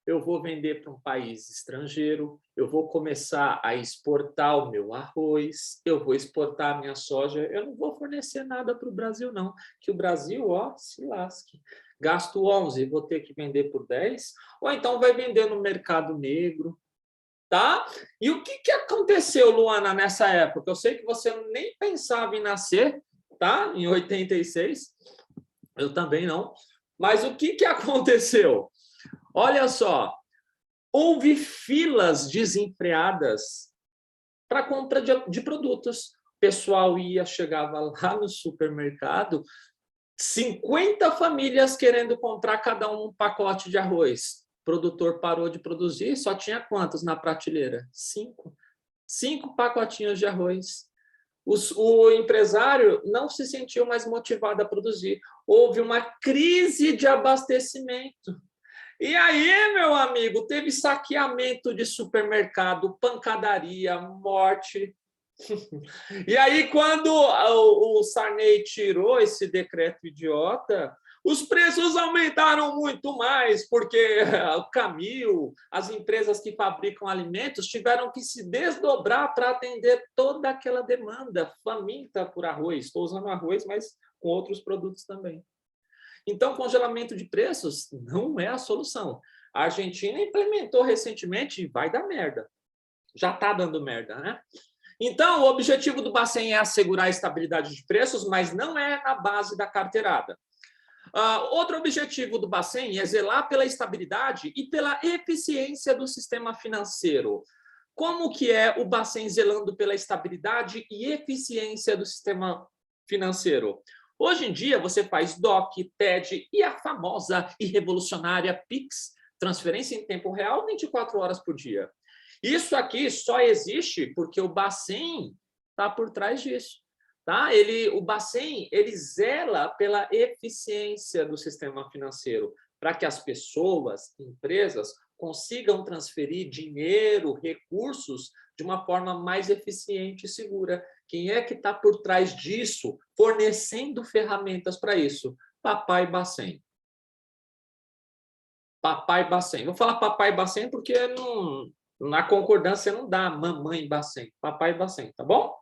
eu vou vender para um país estrangeiro, eu vou começar a exportar o meu arroz, eu vou exportar a minha soja, eu não vou fornecer nada para o Brasil, não, que o Brasil, ó, se lasque. Gasto 11, vou ter que vender por 10, ou então vai vender no mercado negro, tá? E o que aconteceu, Luana, nessa época? Eu sei que você nem pensava em nascer, tá? Em 86, eu também não. Mas o que aconteceu? Olha só, houve filas desenfreadas para compra de produtos. O pessoal chegava lá no supermercado, 50 famílias querendo comprar cada um pacote de arroz. O produtor parou de produzir, só tinha quantos na prateleira? 5. 5 pacotinhos de arroz. O empresário não se sentiu mais motivado a produzir. Houve uma crise de abastecimento. E aí, meu amigo, teve saqueamento de supermercado, pancadaria, morte. E aí, quando o Sarney tirou esse decreto idiota, os preços aumentaram muito mais, porque o Camil, as empresas que fabricam alimentos, tiveram que se desdobrar para atender toda aquela demanda faminta por arroz. Estou usando arroz, mas com outros produtos também. Então, congelamento de preços não é a solução. A Argentina implementou recentemente e vai dar merda. Já está dando merda, né? Então, o objetivo do Bacen é assegurar a estabilidade de preços, mas não é na base da carteirada. Outro objetivo do Bacen é zelar pela estabilidade e pela eficiência do sistema financeiro. Como que é o Bacen zelando pela estabilidade e eficiência do sistema financeiro? Hoje em dia, você faz DOC, TED e a famosa e revolucionária PIX, transferência em tempo real, 24 horas por dia. Isso aqui só existe porque o Bacen está por trás disso. Tá? O Bacen ele zela pela eficiência do sistema financeiro, para que as pessoas, empresas, consigam transferir dinheiro, recursos, de uma forma mais eficiente e segura. Quem é que está por trás disso, fornecendo ferramentas para isso? Papai Bacen. Papai Bacen. Vou falar Papai Bacen porque na concordância não dá mamãe Bacen. Papai Bacen, tá bom?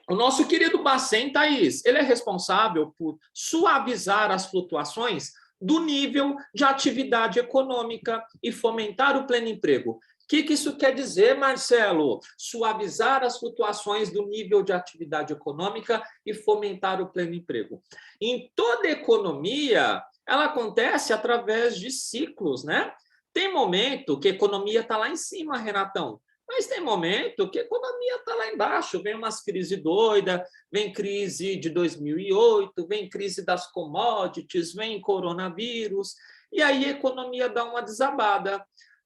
O nosso querido Bacen, Thaís, ele é responsável por suavizar as flutuações do nível de atividade econômica e fomentar o pleno emprego. O que isso quer dizer, Marcelo? Suavizar as flutuações do nível de atividade econômica e fomentar o pleno emprego. Em toda economia, ela acontece através de ciclos, né? Tem momento que a economia está lá em cima, Renatão, mas tem momento que a economia está lá embaixo, vem umas crises doidas, vem crise de 2008, vem crise das commodities, vem coronavírus, e aí a economia dá uma desabada.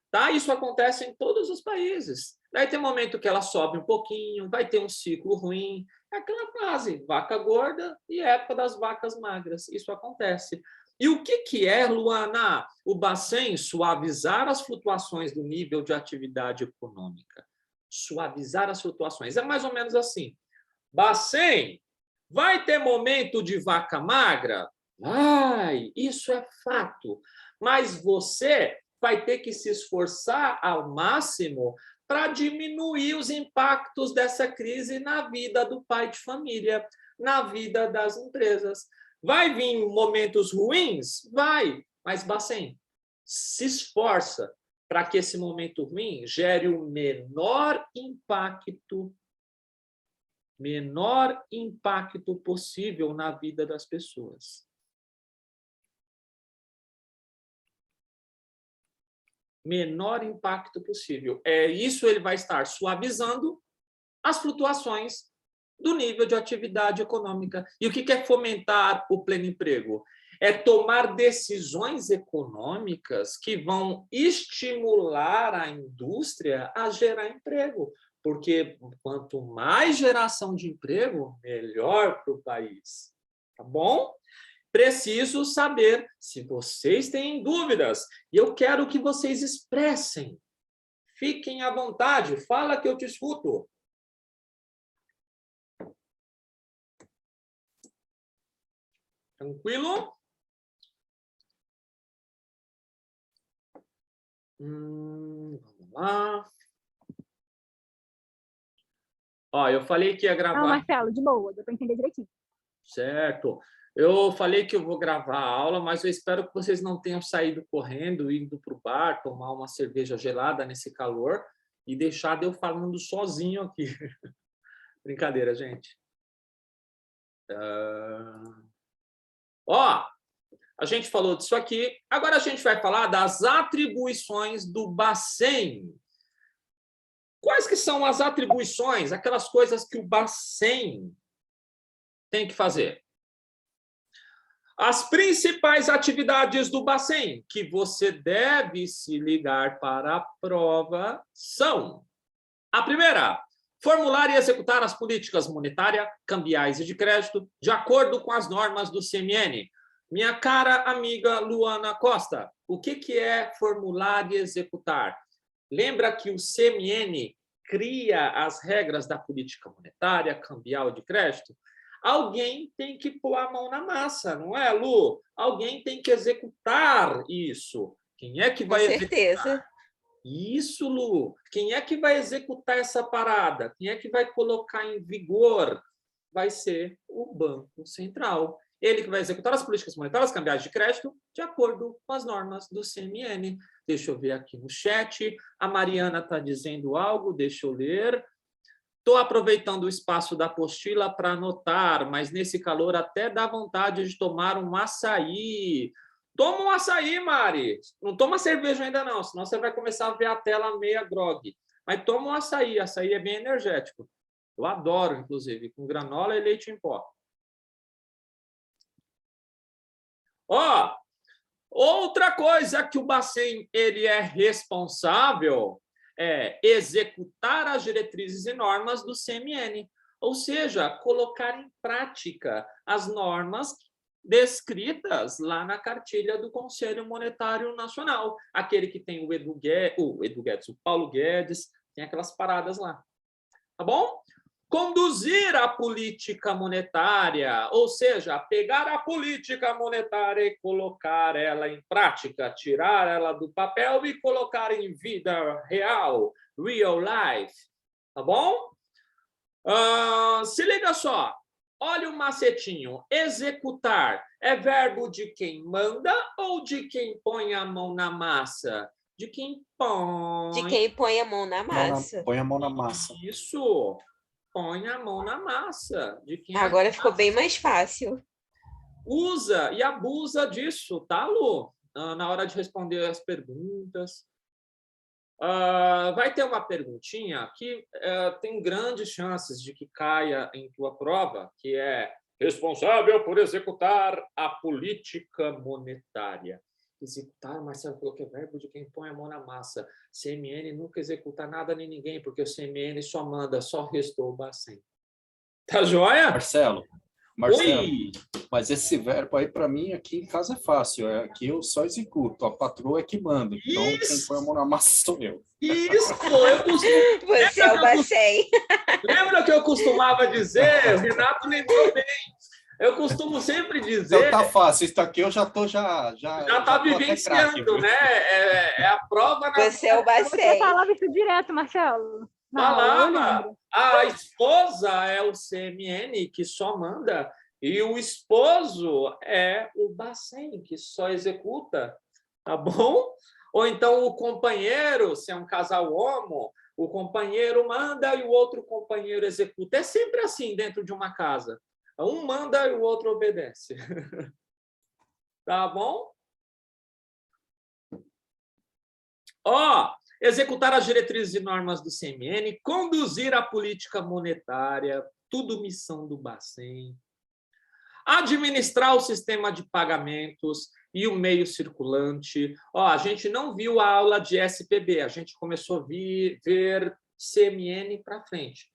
Tá? Isso acontece em todos os países. Daí tem momento que ela sobe um pouquinho, vai ter um ciclo ruim, é aquela fase, vaca gorda e época das vacas magras. Isso acontece. E o que é, Luana, o Bacen suavizar as flutuações do nível de atividade econômica? Suavizar as flutuações. É mais ou menos assim. Bacen, vai ter momento de vaca magra? Vai, isso é fato. Mas você vai ter que se esforçar ao máximo para diminuir os impactos dessa crise na vida do pai de família, na vida das empresas. Vai vir momentos ruins? Vai, mas Bacen, se esforça para que esse momento ruim gere o menor impacto possível na vida das pessoas. Menor impacto possível. Isso ele vai estar suavizando as flutuações do nível de atividade econômica. E o que é fomentar o pleno emprego? É tomar decisões econômicas que vão estimular a indústria a gerar emprego, porque quanto mais geração de emprego, melhor para o país. Tá bom? Preciso saber se vocês têm dúvidas e eu quero que vocês expressem. Fiquem à vontade, fala que eu te escuto. Tranquilo? Vamos lá. Ó, eu falei que ia gravar... Não, Marcelo, de boa, deu para entender direitinho. Certo. Eu falei que eu vou gravar a aula, mas eu espero que vocês não tenham saído correndo, indo para o bar, tomar uma cerveja gelada nesse calor e deixado eu falando sozinho aqui. Brincadeira, gente. Ó, a gente falou disso aqui. Agora a gente vai falar das atribuições do Bacen. Quais que são as atribuições, aquelas coisas que o Bacen tem que fazer? As principais atividades do Bacen que você deve se ligar para a prova são: a primeira, formular e executar as políticas monetária, cambiais e de crédito de acordo com as normas do CMN. Minha cara amiga Luana Costa, o que é formular e executar? Lembra que o CMN cria as regras da política monetária, cambial e de crédito? Alguém tem que pôr a mão na massa, não é, Lu? Alguém tem que executar isso. Quem é que vai executar? Com certeza. Isso, Lu. Quem é que vai executar essa parada? Quem é que vai colocar em vigor? Vai ser o Banco Central. Ele que vai executar as políticas monetárias, cambiais de crédito, de acordo com as normas do CMN. Deixa eu ver aqui no chat. A Mariana está dizendo algo, deixa eu ler. Estou aproveitando o espaço da apostila para anotar, mas nesse calor até dá vontade de tomar um açaí. Toma um açaí, Mari. Não toma cerveja ainda não, senão você vai começar a ver a tela meia grog. Mas toma um açaí, açaí é bem energético. Eu adoro, inclusive, com granola e leite em pó. Ó, outra coisa que o Bacen ele é responsável é executar as diretrizes e normas do CMN, ou seja, colocar em prática as normas descritas lá na cartilha do Conselho Monetário Nacional, aquele que tem o Paulo Guedes, tem aquelas paradas lá, tá bom? Conduzir a política monetária, ou seja, pegar a política monetária e colocar ela em prática, tirar ela do papel e colocar em vida real, real life, tá bom? Se liga só, olha o macetinho, executar é verbo de quem manda ou de quem põe a mão na massa? De quem põe. De quem põe a mão na massa. Põe a mão na massa. Isso. Põe a mão na massa. De quem Agora ficou bem mais fácil. Usa e abusa disso, tá, Lu? Na hora de responder as perguntas. Vai ter uma perguntinha que tem grandes chances de que caia em tua prova, que é responsável por executar a política monetária. Executar, Marcelo falou que é verbo de quem põe a mão na massa. CMN nunca executa nada nem ninguém, porque o CMN só manda, só restou o Bacen. Tá joia? Marcelo, Oi! mas esse verbo aí, para mim, aqui em casa é fácil. Aqui eu só executo, a patroa é que manda. Então, quem põe a mão na massa sou eu. Isso! Eu costumo... Você é o Bacen. Lembra que eu costumava dizer? O Renato lembrou bem. Eu costumo sempre dizer... Então tá fácil, isso aqui eu já tô já tá vivenciando, né? É a prova... Você é o Você Bacen. falava isso direto, Marcelo. Falava. A esposa é o CMN, que só manda, e o esposo é o Bacen, que só executa, tá bom? Ou então o companheiro, se é um casal homo, o companheiro manda e o outro companheiro executa. É sempre assim dentro de uma casa. Um manda e o outro obedece. Tá bom? Ó, executar as diretrizes e normas do CMN, conduzir a política monetária, tudo missão do Bacen. Administrar o sistema de pagamentos e o meio circulante. Ó, a gente não viu a aula de SPB, a gente começou a ver CMN para frente.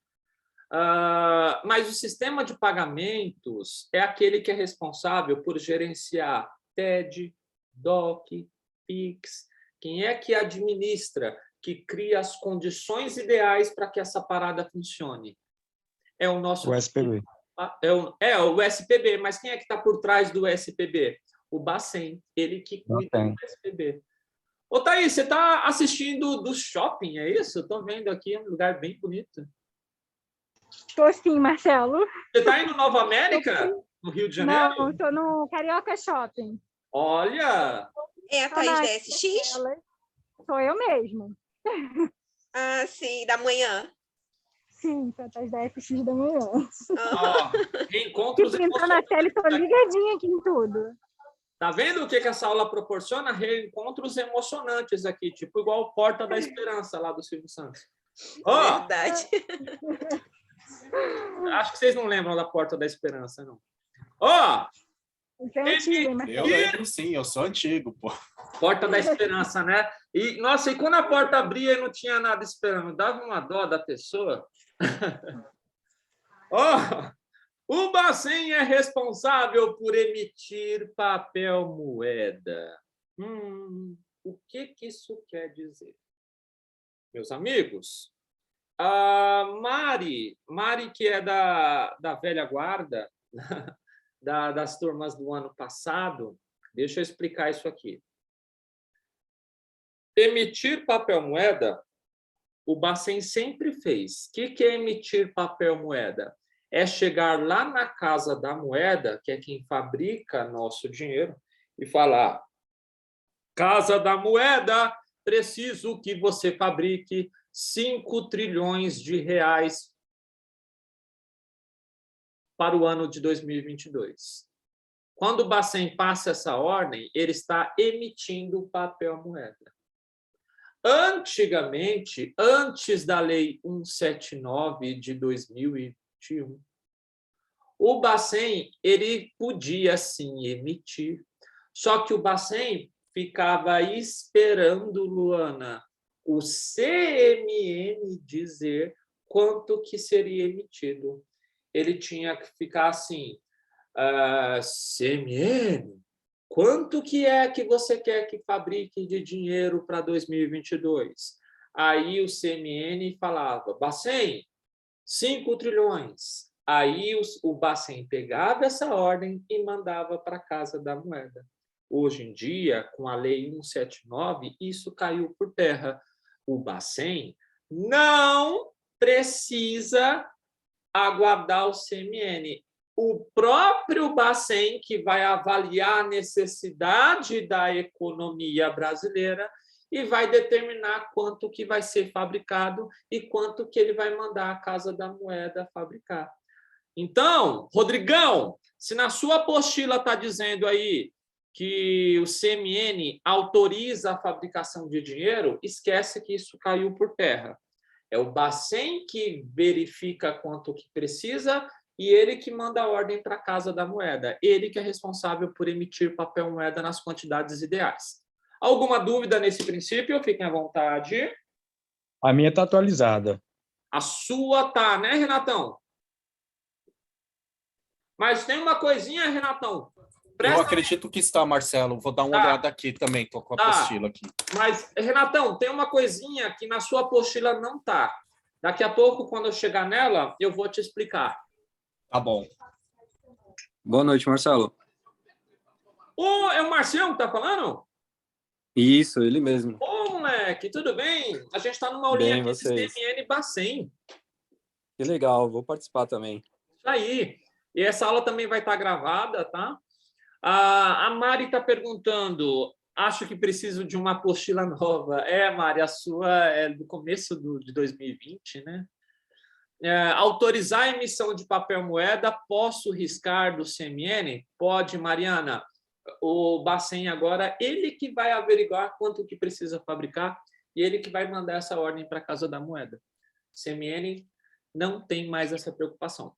Mas o sistema de pagamentos é aquele que é responsável por gerenciar TED, DOC, PIX. Quem é que administra, que cria as condições ideais para que essa parada funcione? É o nosso... O SPB. O SPB, mas quem é que está por trás do SPB? O Bacen, ele que cuida do SPB. Ô, Thaís, você está assistindo do shopping, é isso? Eu estou vendo aqui, é um lugar bem bonito. Tô sim, Marcelo. Você está indo Nova América, no Rio de Janeiro? Não, tô no Carioca Shopping. Olha! É a Tô Thaís na da SX? Sou eu mesmo. Ah, sim, da manhã. Sim, sou a Thaís da FX da manhã. Ó, reencontros Se entrar na emocionantes. tela, tô ligadinha aqui em tudo. Tá vendo o que essa aula proporciona? Reencontros emocionantes aqui, tipo igual Porta da Esperança lá do Silvio Santos. Ó, Verdade. acho que vocês não lembram da Porta da Esperança, não. Ó, Isso é antigo, hein, Eu Marcelo? lembro sim, eu sou antigo, pô. Porta da Esperança, né? E, nossa, e quando a porta abria e não tinha nada esperando, dava uma dó da pessoa. Ó, o Bacen é responsável por emitir papel moeda. O que isso quer dizer? Meus amigos, a Mari, que é da velha guarda, das turmas do ano passado, deixa eu explicar isso aqui. Emitir papel moeda, o Bacen sempre fez. O que é emitir papel moeda? É chegar lá na Casa da Moeda, que é quem fabrica nosso dinheiro, e falar: Casa da Moeda, preciso que você fabrique 5 trilhões de reais para o ano de 2022. Quando o Bacen passa essa ordem, ele está emitindo papel moeda. Antigamente, antes da Lei 179 de 2021, o Bacen ele podia sim emitir, só que o Bacen ficava esperando, Luana, o CMN dizer quanto que seria emitido. Ele tinha que ficar assim, CMN, quanto que é que você quer que fabrique de dinheiro para 2022? Aí o CMN falava, Bacen, 5 trilhões. Aí o Bacen pegava essa ordem e mandava para a Casa da Moeda. Hoje em dia, com a Lei 179, isso caiu por terra. O Bacen não precisa aguardar o CMN. O próprio Bacen que vai avaliar a necessidade da economia brasileira e vai determinar quanto que vai ser fabricado e quanto que ele vai mandar a Casa da Moeda fabricar. Então, Rodrigão, se na sua apostila está dizendo aí que o CMN autoriza a fabricação de dinheiro, esquece que isso caiu por terra. É o Bacen que verifica quanto que precisa e ele que manda a ordem para a Casa da Moeda. Ele que é responsável por emitir papel moeda nas quantidades ideais. Alguma dúvida nesse princípio? Fiquem à vontade. A minha está atualizada. A sua tá, né, Renatão? Mas tem uma coisinha, Renatão. Eu acredito que está, Marcelo. Vou dar uma olhada aqui também. Estou com a apostila aqui. Mas, Renatão, tem uma coisinha que na sua apostila não está. Daqui a pouco, quando eu chegar nela, eu vou te explicar. Tá bom. Boa noite, Marcelo. É o Marcião que está falando? Isso, ele mesmo. Ô, moleque, tudo bem? A gente está numa aulinha Bem, aqui de vocês? CMN Bacen. Que legal, vou participar também. Isso aí. E essa aula também vai estar gravada, tá? A Mari está perguntando, acho que preciso de uma apostila nova. Mari, a sua é do começo de 2020, né? Autorizar a emissão de papel moeda, posso riscar do CMN? Pode, Mariana. O Bacen agora, ele que vai averiguar quanto que precisa fabricar e ele que vai mandar essa ordem para a Casa da Moeda. CMN não tem mais essa preocupação.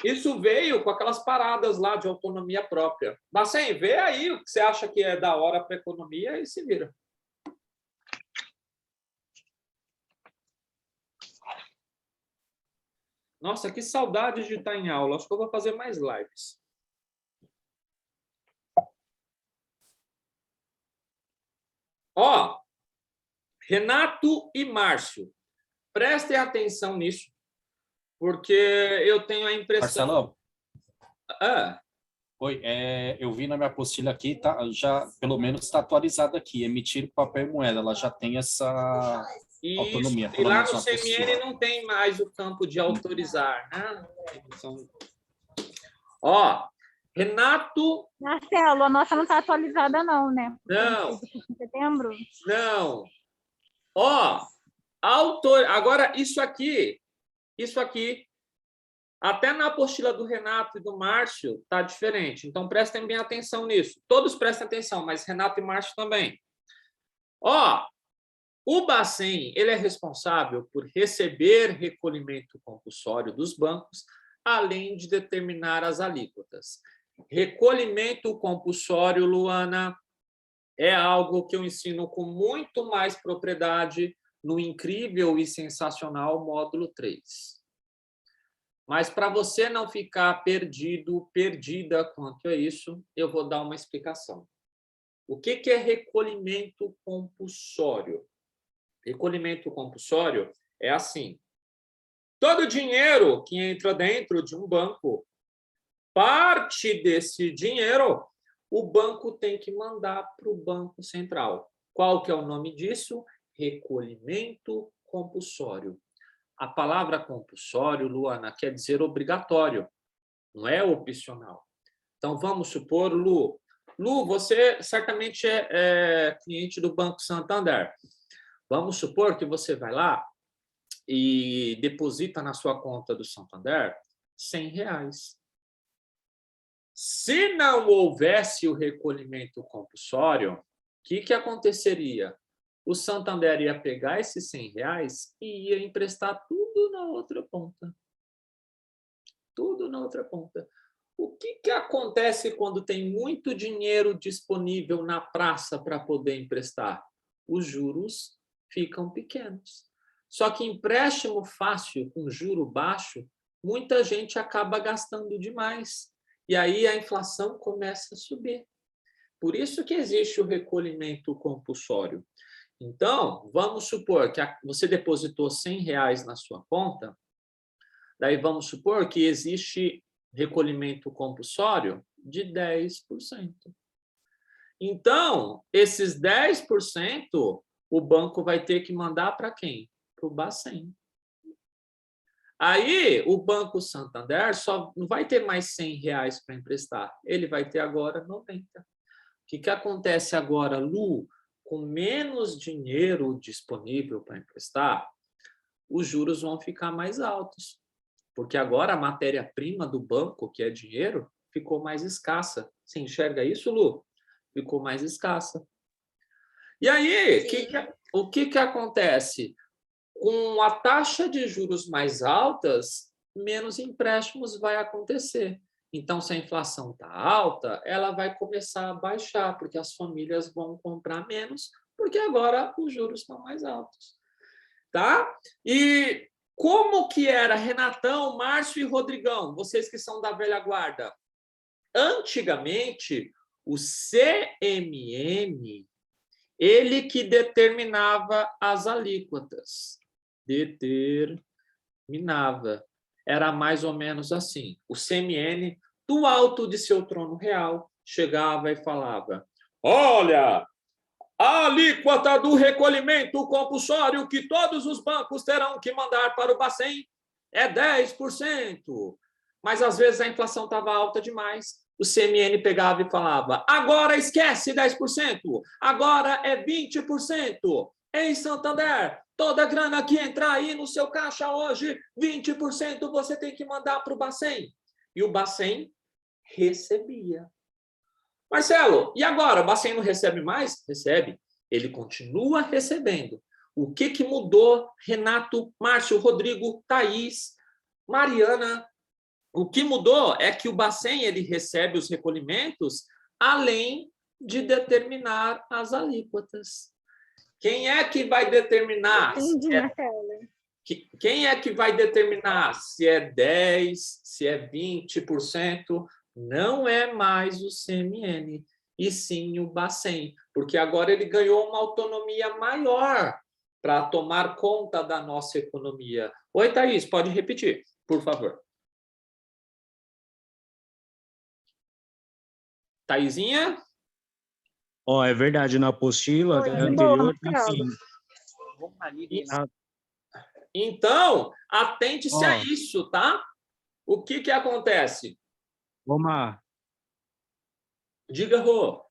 Isso veio com aquelas paradas lá de autonomia própria. Bacen, vê aí o que você acha que é da hora para a economia e se vira. Nossa, que saudade de estar em aula. Acho que eu vou fazer mais lives. Ó, Renato e Márcio, prestem atenção nisso, porque eu tenho a impressão... Marcelão, Oi, eu vi na minha apostila aqui, tá, já pelo menos está atualizado aqui, emitir papel e moeda, ela já tem essa Isso, autonomia, e pelo lá menos no na CMN apostila. não tem mais o campo de autorizar, né? Ó, Renato, Marcelo, a nossa não está atualizada, não, né? Porque a gente não, fez isso em setembro. não. Ó, agora isso aqui, até na apostila do Renato e do Márcio tá diferente. Então prestem bem atenção nisso. Todos prestem atenção, mas Renato e Márcio também. Ó, o Bacen, ele é responsável por receber recolhimento compulsório dos bancos, além de determinar as alíquotas. Recolhimento compulsório, Luana, é algo que eu ensino com muito mais propriedade no incrível e sensacional módulo 3. Mas para você não ficar perdido, perdida quanto a isso, eu vou dar uma explicação. O que é recolhimento compulsório? Recolhimento compulsório é assim: todo dinheiro que entra dentro de um banco, parte desse dinheiro, o banco tem que mandar para o Banco Central. Qual que é o nome disso? Recolhimento compulsório. A palavra compulsório, Luana, quer dizer obrigatório, não é opcional. Então, vamos supor, Lu, você certamente é cliente do Banco Santander. Vamos supor que você vai lá e deposita na sua conta do Santander R$100. Se não houvesse o recolhimento compulsório, o que aconteceria? O Santander ia pegar esses R$100 e ia emprestar tudo na outra ponta. Tudo na outra ponta. O que acontece quando tem muito dinheiro disponível na praça para poder emprestar? Os juros ficam pequenos. Só que empréstimo fácil, com juro baixo, muita gente acaba gastando demais. E aí a inflação começa a subir. Por isso que existe o recolhimento compulsório. Então, vamos supor que você depositou R$100 na sua conta, daí vamos supor que existe recolhimento compulsório de 10%. Então, esses 10%, o banco vai ter que mandar para quem? Para o Bacen. Aí, o Banco Santander só não vai ter mais R$100 para emprestar, ele vai ter agora 90. O que acontece agora, Lu? Com menos dinheiro disponível para emprestar, os juros vão ficar mais altos, porque agora a matéria-prima do banco, que é dinheiro, ficou mais escassa. Você enxerga isso, Lu? Ficou mais escassa. E aí, o que acontece? Com a taxa de juros mais altas, menos empréstimos vai acontecer. Então, se a inflação está alta, ela vai começar a baixar, porque as famílias vão comprar menos, porque agora os juros estão mais altos. Tá? E como que era, Renatão, Márcio e Rodrigão, vocês que são da velha guarda? Antigamente, o CMN, ele que determinava as alíquotas. Determinava. Era mais ou menos assim. O CMN, do alto de seu trono real, chegava e falava: olha, a alíquota do recolhimento compulsório que todos os bancos terão que mandar para o Bacen é 10%. Mas, às vezes, a inflação estava alta demais. O CMN pegava e falava: agora esquece 10%, agora é 20%. Em Santander, toda a grana que entrar aí no seu caixa hoje, 20% você tem que mandar para o Bacen. E o Bacen recebia. Marcelo, e agora? O Bacen não recebe mais? Recebe. Ele continua recebendo. O que mudou, Renato, Márcio, Rodrigo, Thaís, Mariana? O que mudou é que o Bacen ele recebe os recolhimentos além de determinar as alíquotas. Quem é que vai determinar? Entendi, Marcelo. Quem é que vai determinar se é 10%, se é 20%? Não é mais o CMN, e sim o Bacen, porque agora ele ganhou uma autonomia maior para tomar conta da nossa economia. Oi, Thaís, pode repetir, por favor. Taizinha? Ó, é verdade, na apostila Oi, anterior, boa, assim, Então, atente-se a Ó. isso, tá? O que que acontece? Omar, Diga, Rô.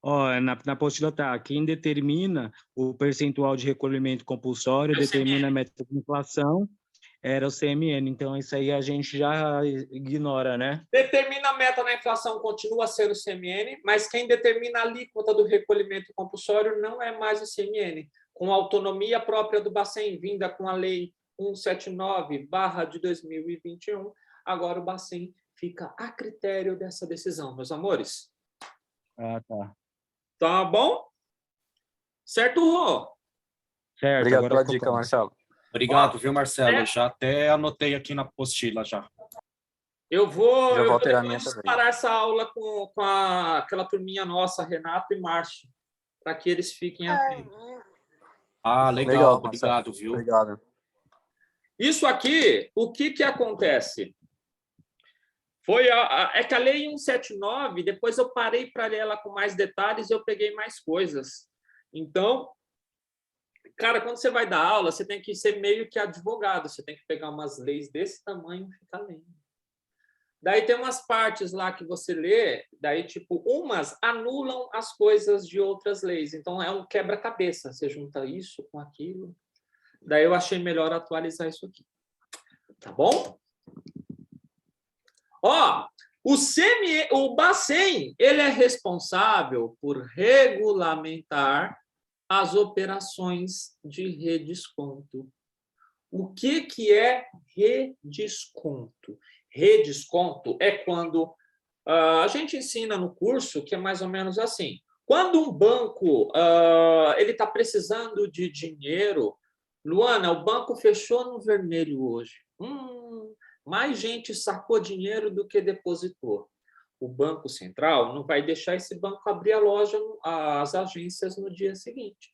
ó, na apostila tá, quem determina o percentual de recolhimento compulsório, É o determina a meta de inflação, era o CMN, então isso aí a gente já ignora, né? Determina a meta na inflação, continua sendo o CMN, mas quem determina a alíquota do recolhimento compulsório não é mais o CMN. Com a autonomia própria do Bacen, vinda com a Lei 179/de 2021, agora o Bacen fica a critério dessa decisão, meus amores. Ah, tá. Tá bom? Certo, Rô? Certo, Obrigado agora pela ficou dica, claro. Marcelo. Obrigado, viu, Marcelo? Já até anotei aqui na apostila já. Eu vou Já vou alterar a minha depois também. parar essa aula com aquela turminha nossa, Renato e Márcio, para que eles fiquem atentos. Ah, legal, Legal, obrigado, viu? Obrigado. Isso aqui, o que que acontece? É que a Lei 179, depois eu parei para ler ela com mais detalhes e eu peguei mais coisas. Então, cara, quando você vai dar aula, você tem que ser meio que advogado, você tem que pegar umas leis desse tamanho e ficar lendo. Daí tem umas partes lá que você lê, daí, tipo, umas anulam as coisas de outras leis. Então, é um quebra-cabeça. Você junta isso com aquilo. Daí eu achei melhor atualizar isso aqui. Tá bom? Ó, o Bacen, ele é responsável por regulamentar as operações de redesconto. O que que é redesconto? Redesconto é quando a gente ensina no curso que é mais ou menos assim. Quando um banco ele está precisando de dinheiro, Luana, o banco fechou no vermelho hoje. Mais gente sacou dinheiro do que depositou. O Banco Central não vai deixar esse banco abrir a loja, as agências no dia seguinte.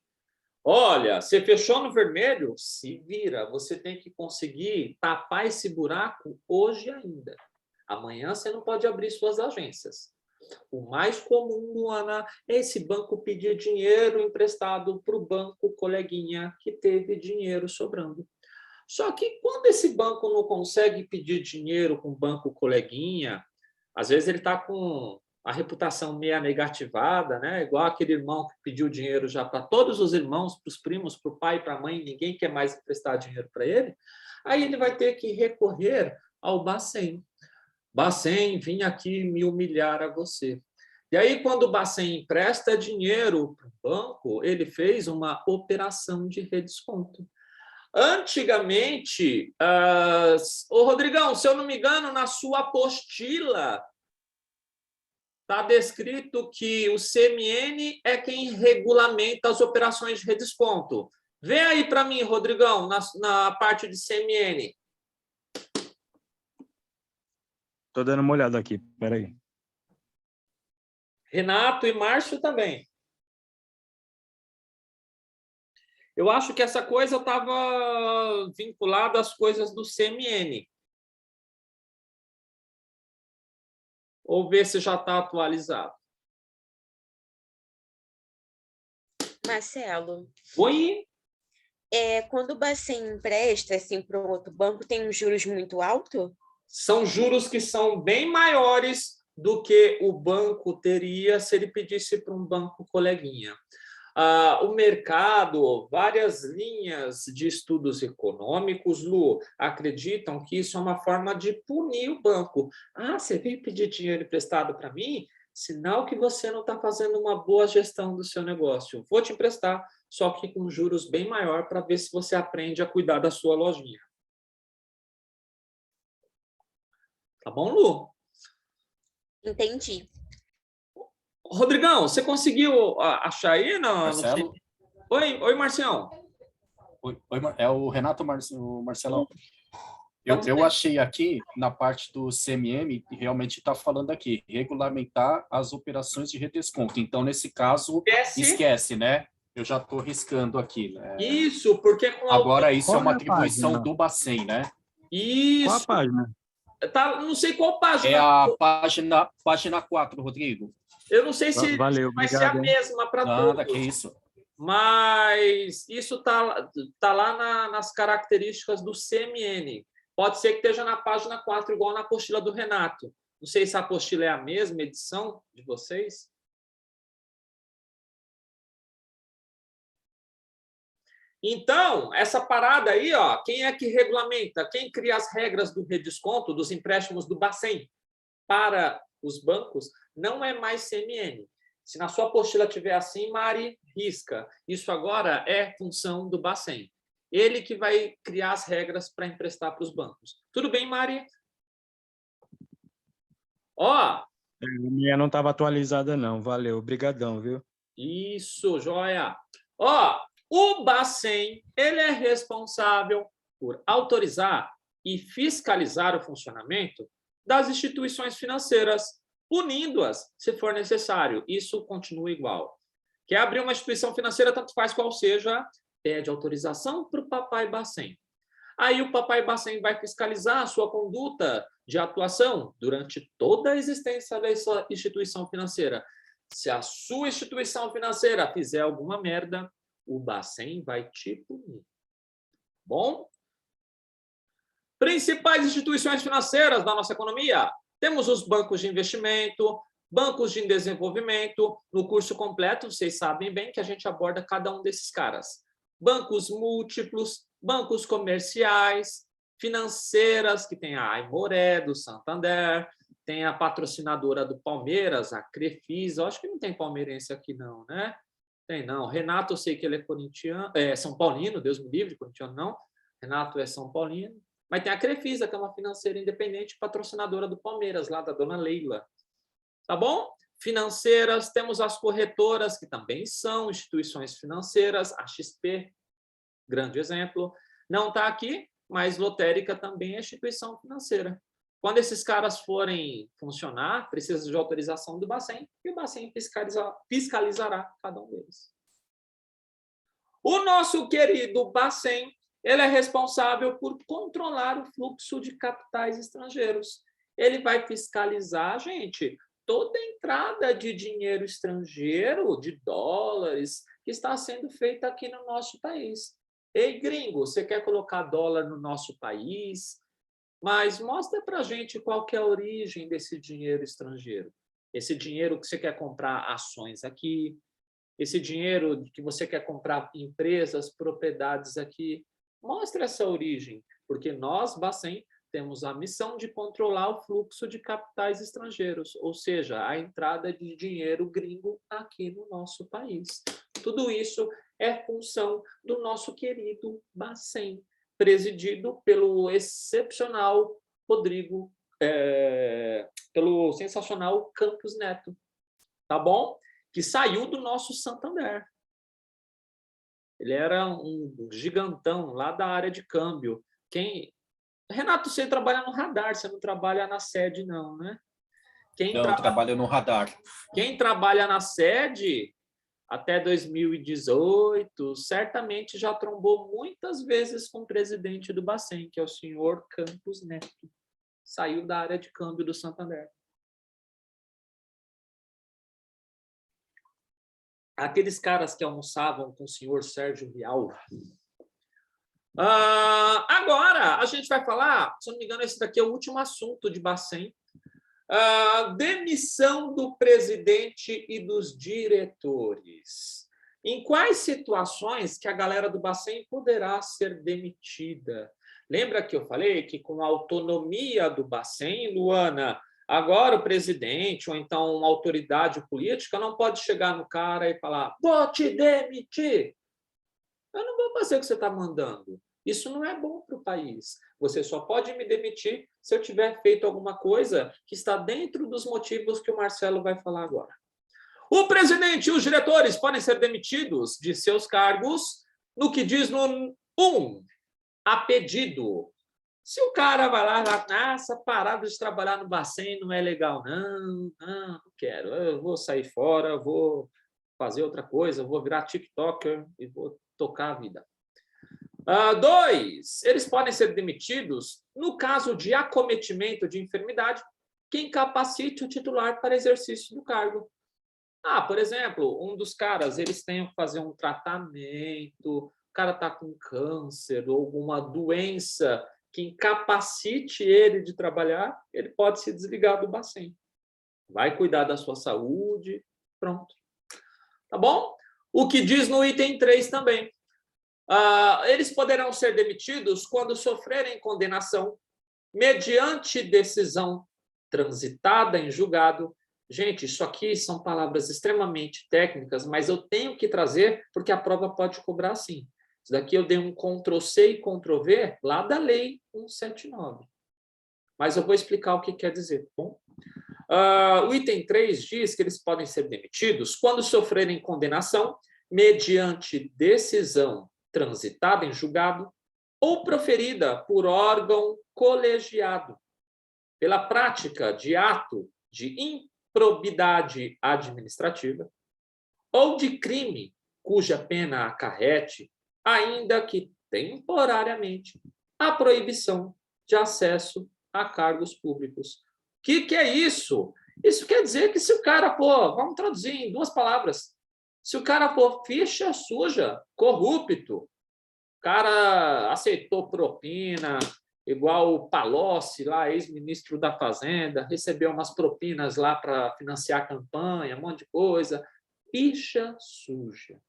Olha, você fechou no vermelho? Se vira, você tem que conseguir tapar esse buraco hoje ainda. Amanhã você não pode abrir suas agências. O mais comum, Luana, é esse banco pedir dinheiro emprestado para o banco coleguinha que teve dinheiro sobrando. Só que quando esse banco não consegue pedir dinheiro com o banco coleguinha, às vezes ele está com a reputação meio negativada, né? Igual aquele irmão que pediu dinheiro já para todos os irmãos, para os primos, para o pai, para a mãe, ninguém quer mais emprestar dinheiro para ele. Aí ele vai ter que recorrer ao Bacen. Bacen, vim aqui me humilhar a você. E aí, quando o Bacen empresta dinheiro para o banco, ele fez uma operação de redesconto. Antigamente, ô Rodrigão, se eu não me engano, na sua apostila está descrito que o CMN é quem regulamenta as operações de redesconto. Vê aí para mim, Rodrigão, na parte de CMN. Tô dando uma olhada aqui, peraí. Renato e Márcio também. Eu acho que essa coisa estava vinculada às coisas do CMN. Ou ver se já está atualizado. Marcelo, Oi? quando o Bacen empresta assim, para um outro banco, tem uns juros muito altos? São juros que são bem maiores do que o banco teria se ele pedisse para um banco coleguinha. O mercado, várias linhas de estudos econômicos, Lu, acreditam que isso é uma forma de punir o banco. Você veio pedir dinheiro emprestado para mim? Sinal que você não está fazendo uma boa gestão do seu negócio. Vou te emprestar, só que com juros bem maior, para ver se você aprende a cuidar da sua lojinha. Tá bom, Lu? Entendi. Rodrigão, você conseguiu achar aí? Marcelo? Oi, Marcião. É o Renato o Marcelão. Eu achei aqui, na parte do CMM, realmente está falando aqui, regulamentar as operações de redesconto. Então, nesse caso, esquece, né? Eu já estou riscando aqui. Né? Isso, porque... Agora, isso é uma Qual é a atribuição página? do Bacen, né? Isso. Qual a página? Tá, não sei qual É página. a página 4, Rodrigo. Eu não sei se Valeu, vai ser a obrigado, hein? mesma para Nada, que todos. isso. Mas isso tá lá nas características do CMN. Pode ser que esteja na página 4, igual na apostila do Renato. Não sei se a apostila é a mesma edição de vocês. Então, essa parada aí, ó, quem é que regulamenta? Quem cria as regras do redesconto dos empréstimos do Bacen para os bancos não é mais CMN. Se na sua apostila tiver assim, Mari, risca. Isso agora é função do Bacen. Ele que vai criar as regras para emprestar para os bancos. Tudo bem, Mari? Ó, A minha não estava atualizada, não. Valeu, obrigadão, viu? isso, joia. Ó, o Bacen, ele é responsável por autorizar e fiscalizar o funcionamento das instituições financeiras, punindo-as se for necessário. Isso continua igual. Quer abrir uma instituição financeira, tanto faz qual seja, pede autorização para o papai Bacen. Aí o papai Bacen vai fiscalizar a sua conduta de atuação durante toda a existência dessa instituição financeira. Se a sua instituição financeira fizer alguma merda, o Bacen vai te punir. Bom? Principais instituições financeiras da nossa economia. Temos os bancos de investimento, bancos de desenvolvimento. No curso completo, vocês sabem bem que a gente aborda cada um desses caras. Bancos múltiplos, bancos comerciais, financeiras, que tem a Aimoré, do Santander, tem a patrocinadora do Palmeiras, a Crefisa. Eu acho que não tem palmeirense aqui não, né? Tem não. Renato, eu sei que ele é corintiano, São Paulino, Deus me livre, corintiano não. Renato é São Paulino. Mas tem a Crefisa, que é uma financeira independente, patrocinadora do Palmeiras, lá da dona Leila. Tá bom? Financeiras, temos as corretoras, que também são instituições financeiras, a XP, grande exemplo. Não está aqui, mas lotérica também é instituição financeira. Quando esses caras forem funcionar, precisa de autorização do Bacen, e o Bacen fiscalizará cada um deles. O nosso querido Bacen, ele é responsável por controlar o fluxo de capitais estrangeiros. Ele vai fiscalizar, gente, toda entrada de dinheiro estrangeiro, de dólares, que está sendo feita aqui no nosso país. Ei, gringo, você quer colocar dólar no nosso país? Mas mostra para a gente qual que é a origem desse dinheiro estrangeiro. Esse dinheiro que você quer comprar ações aqui, esse dinheiro que você quer comprar empresas, propriedades aqui. Mostra essa origem, porque nós, Bacen, temos a missão de controlar o fluxo de capitais estrangeiros, ou seja, a entrada de dinheiro gringo aqui no nosso país. Tudo isso é função do nosso querido Bacen, presidido pelo excepcional Rodrigo, pelo sensacional Campos Neto, tá bom? Que saiu do nosso Santander. Ele era um gigantão lá da área de câmbio. Renato, você trabalha no radar, você não trabalha na sede, não, né? Não, trabalha no radar. Quem trabalha na sede até 2018, certamente já trombou muitas vezes com o presidente do Bacen, que é o senhor Campos Neto. Saiu da área de câmbio do Santander. Aqueles caras que almoçavam com o senhor Sérgio Rial. Agora, a gente vai falar, se não me engano, esse daqui é o último assunto de Bacen. Demissão do presidente e dos diretores. Em quais situações que a galera do Bacen poderá ser demitida? Lembra que eu falei que com a autonomia do Bacen, Luana, agora o presidente ou então uma autoridade política não pode chegar no cara e falar: vou te demitir. Eu não vou fazer o que você está mandando. Isso não é bom para o país. Você só pode me demitir se eu tiver feito alguma coisa que está dentro dos motivos que o Marcelo vai falar agora. O presidente e os diretores podem ser demitidos de seus cargos no que diz no 1, a pedido. Se o cara vai lá, essa parada de trabalhar no Bacen não é legal, não quero. Eu vou sair fora, vou fazer outra coisa, vou virar TikToker e vou tocar a vida. 2, eles podem ser demitidos no caso de acometimento de enfermidade que incapacite o titular para exercício do cargo. Por exemplo, um dos caras, eles têm que fazer um tratamento, o cara está com câncer ou alguma doença que incapacite ele de trabalhar, ele pode se desligar do Bacen. Vai cuidar da sua saúde, pronto. Tá bom? O que diz no item 3 também. Eles poderão ser demitidos quando sofrerem condenação mediante decisão transitada em julgado. Gente, isso aqui são palavras extremamente técnicas, mas eu tenho que trazer porque a prova pode cobrar assim. Isso daqui eu dei um Ctrl+C e Ctrl+V lá da Lei 179. Mas eu vou explicar o que quer dizer, tá bom? O item 3 diz que eles podem ser demitidos quando sofrerem condenação mediante decisão transitada em julgado ou proferida por órgão colegiado, pela prática de ato de improbidade administrativa ou de crime cuja pena acarrete, ainda que temporariamente, a proibição de acesso a cargos públicos. O que é isso? Isso quer dizer que se o cara for, vamos traduzir em 2 palavras, se o cara for ficha suja, corrupto, o cara aceitou propina, igual o Palocci, lá, ex-ministro da Fazenda, recebeu umas propinas lá para financiar a campanha, um monte de coisa, ficha suja.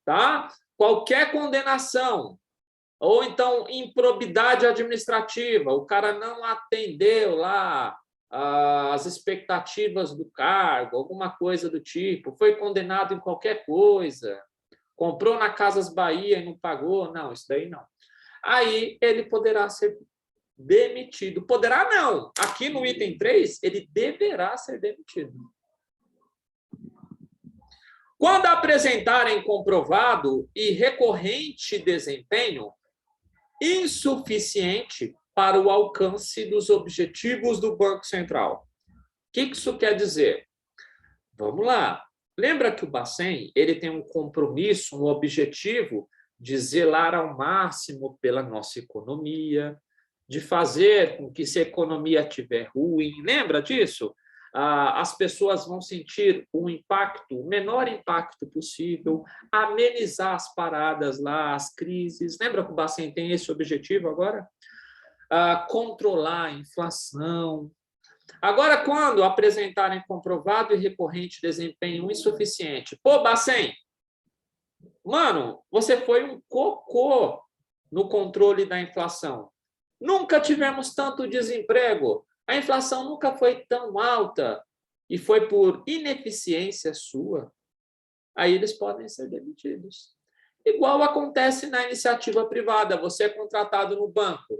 Tá? Qualquer condenação, ou então improbidade administrativa, o cara não atendeu lá as expectativas do cargo, alguma coisa do tipo, foi condenado em qualquer coisa, comprou na Casas Bahia e não pagou, não, isso daí não. Aí ele poderá ser demitido. Poderá não. Aqui no item 3, ele deverá ser demitido. Quando apresentarem comprovado e recorrente desempenho insuficiente para o alcance dos objetivos do Banco Central. O que isso quer dizer? Vamos lá. Lembra que o Bacen, ele tem um compromisso, um objetivo de zelar ao máximo pela nossa economia, de fazer com que, se a economia estiver ruim, lembra disso? As pessoas vão sentir um impacto, o menor impacto possível, amenizar as paradas lá, as crises. Lembra que o Bacen tem esse objetivo agora? Controlar a inflação. Agora, quando apresentarem comprovado e recorrente desempenho insuficiente, pô, Bacen, mano, você foi um cocô no controle da inflação. Nunca tivemos tanto desemprego. A inflação nunca foi tão alta e foi por ineficiência sua. Aí eles podem ser demitidos. Igual acontece na iniciativa privada. Você é contratado no banco.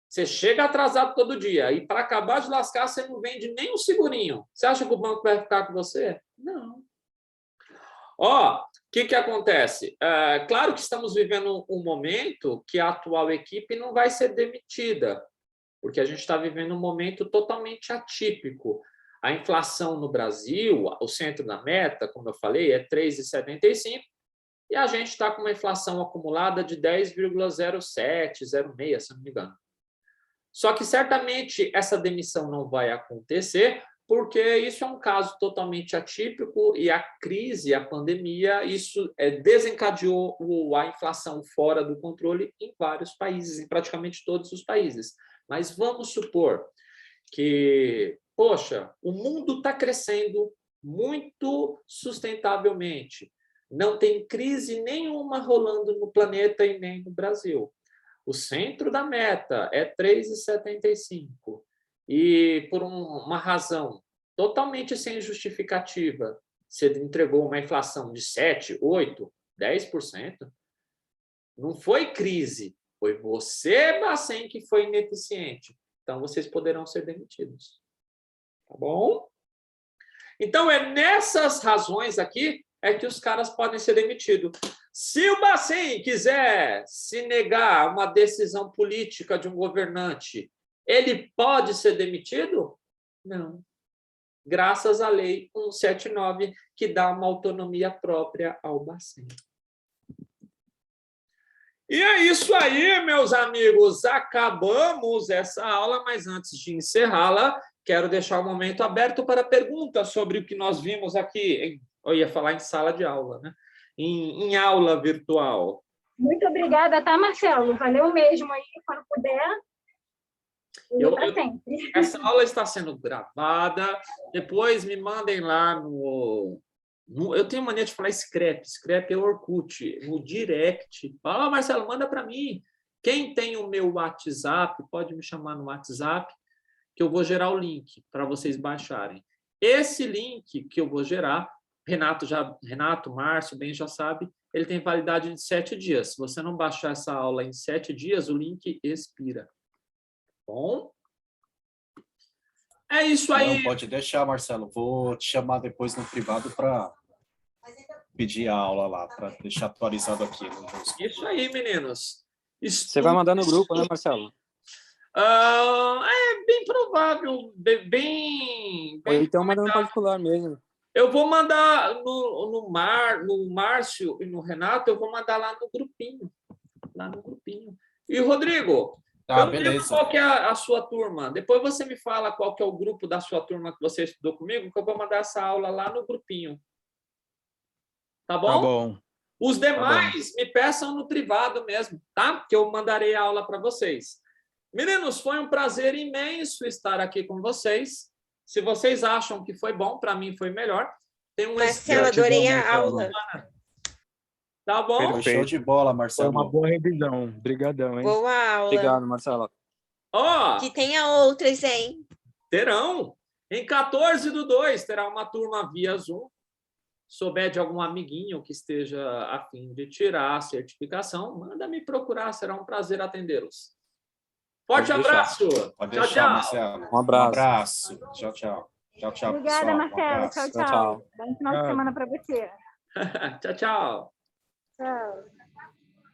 Você chega atrasado todo dia e, para acabar de lascar, você não vende nem um segurinho. Você acha que o banco vai ficar com você? Não. O que acontece? Claro que estamos vivendo um momento que a atual equipe não vai ser demitida, porque a gente está vivendo um momento totalmente atípico. A inflação no Brasil, o centro da meta, como eu falei, é 3,75%, e a gente está com uma inflação acumulada de 10,07, 0,6, se não me engano. Só que certamente essa demissão não vai acontecer, porque isso é um caso totalmente atípico e a crise, a pandemia, isso desencadeou a inflação fora do controle em vários países, em praticamente todos os países. Mas vamos supor que, poxa, o mundo está crescendo muito sustentavelmente. Não tem crise nenhuma rolando no planeta e nem no Brasil. O centro da meta é 3,75. E por uma razão totalmente sem justificativa, você entregou uma inflação de 7%, 8%, 10%. Não foi crise. Foi você, Bacen, que foi ineficiente. Então, vocês poderão ser demitidos. Tá bom? Então, é nessas razões aqui é que os caras podem ser demitidos. Se o Bacen quiser se negar a uma decisão política de um governante, ele pode ser demitido? Não. Graças à Lei 179, que dá uma autonomia própria ao Bacen. E é isso aí, meus amigos. Acabamos essa aula, mas antes de encerrá-la, quero deixar o momento aberto para perguntas sobre o que nós vimos aqui. Eu ia falar em sala de aula, né? Em aula virtual. Muito obrigada, tá, Marcelo? Valeu mesmo aí, quando puder. Para sempre. Essa aula está sendo gravada. Depois me mandem lá no eu tenho mania de falar scrap. Scrap é o Orkut. No direct. Fala, Marcelo, manda para mim. Quem tem o meu WhatsApp, pode me chamar no WhatsApp, que eu vou gerar o link para vocês baixarem. Esse link que eu vou gerar, Renato, Márcio, bem já sabe, ele tem validade de 7 dias. Se você não baixar essa aula em 7 dias, o link expira. Bom? É isso aí. Não, pode deixar, Marcelo. Vou te chamar depois no privado para pedir a aula lá, para deixar atualizado aqui. Isso aí, meninos. Você vai mandar no grupo, né, Marcelo? É bem provável, bem Ou então manda no particular mesmo. Eu vou mandar no Márcio e no Renato, eu vou mandar lá no grupinho. E, Rodrigo, eu não lembro qual que é a sua turma. Depois você me fala qual que é o grupo da sua turma que você estudou comigo, que eu vou mandar essa aula lá no grupinho. Tá bom? Tá bom. Os demais me peçam no privado mesmo, tá? Que eu mandarei a aula para vocês. Meninos, foi um prazer imenso estar aqui com vocês. Se vocês acham que foi bom, para mim foi melhor. Tem um Marcelo, adorei a aula. Tá bom? Perfeito. Show de bola, Foi Marcelo. uma boa revisão. Obrigadão, hein? Boa aula. Obrigado, Marcelo. Ó, Que tenha outras, hein? terão. Em 14/2 terá uma turma via Zoom. Souber de algum amiguinho que esteja a fim de tirar a certificação, manda me procurar, será um prazer atendê-los. Forte abraço. Pode Tchau, deixar, tchau. Marcelo. Um abraço. Tchau, tchau. Tchau, tchau, Obrigada, pessoal. Um Marcelo. abraço. Tchau, Tchau, tchau. tchau. Bom final de semana para você. Tchau, tchau. Tchau.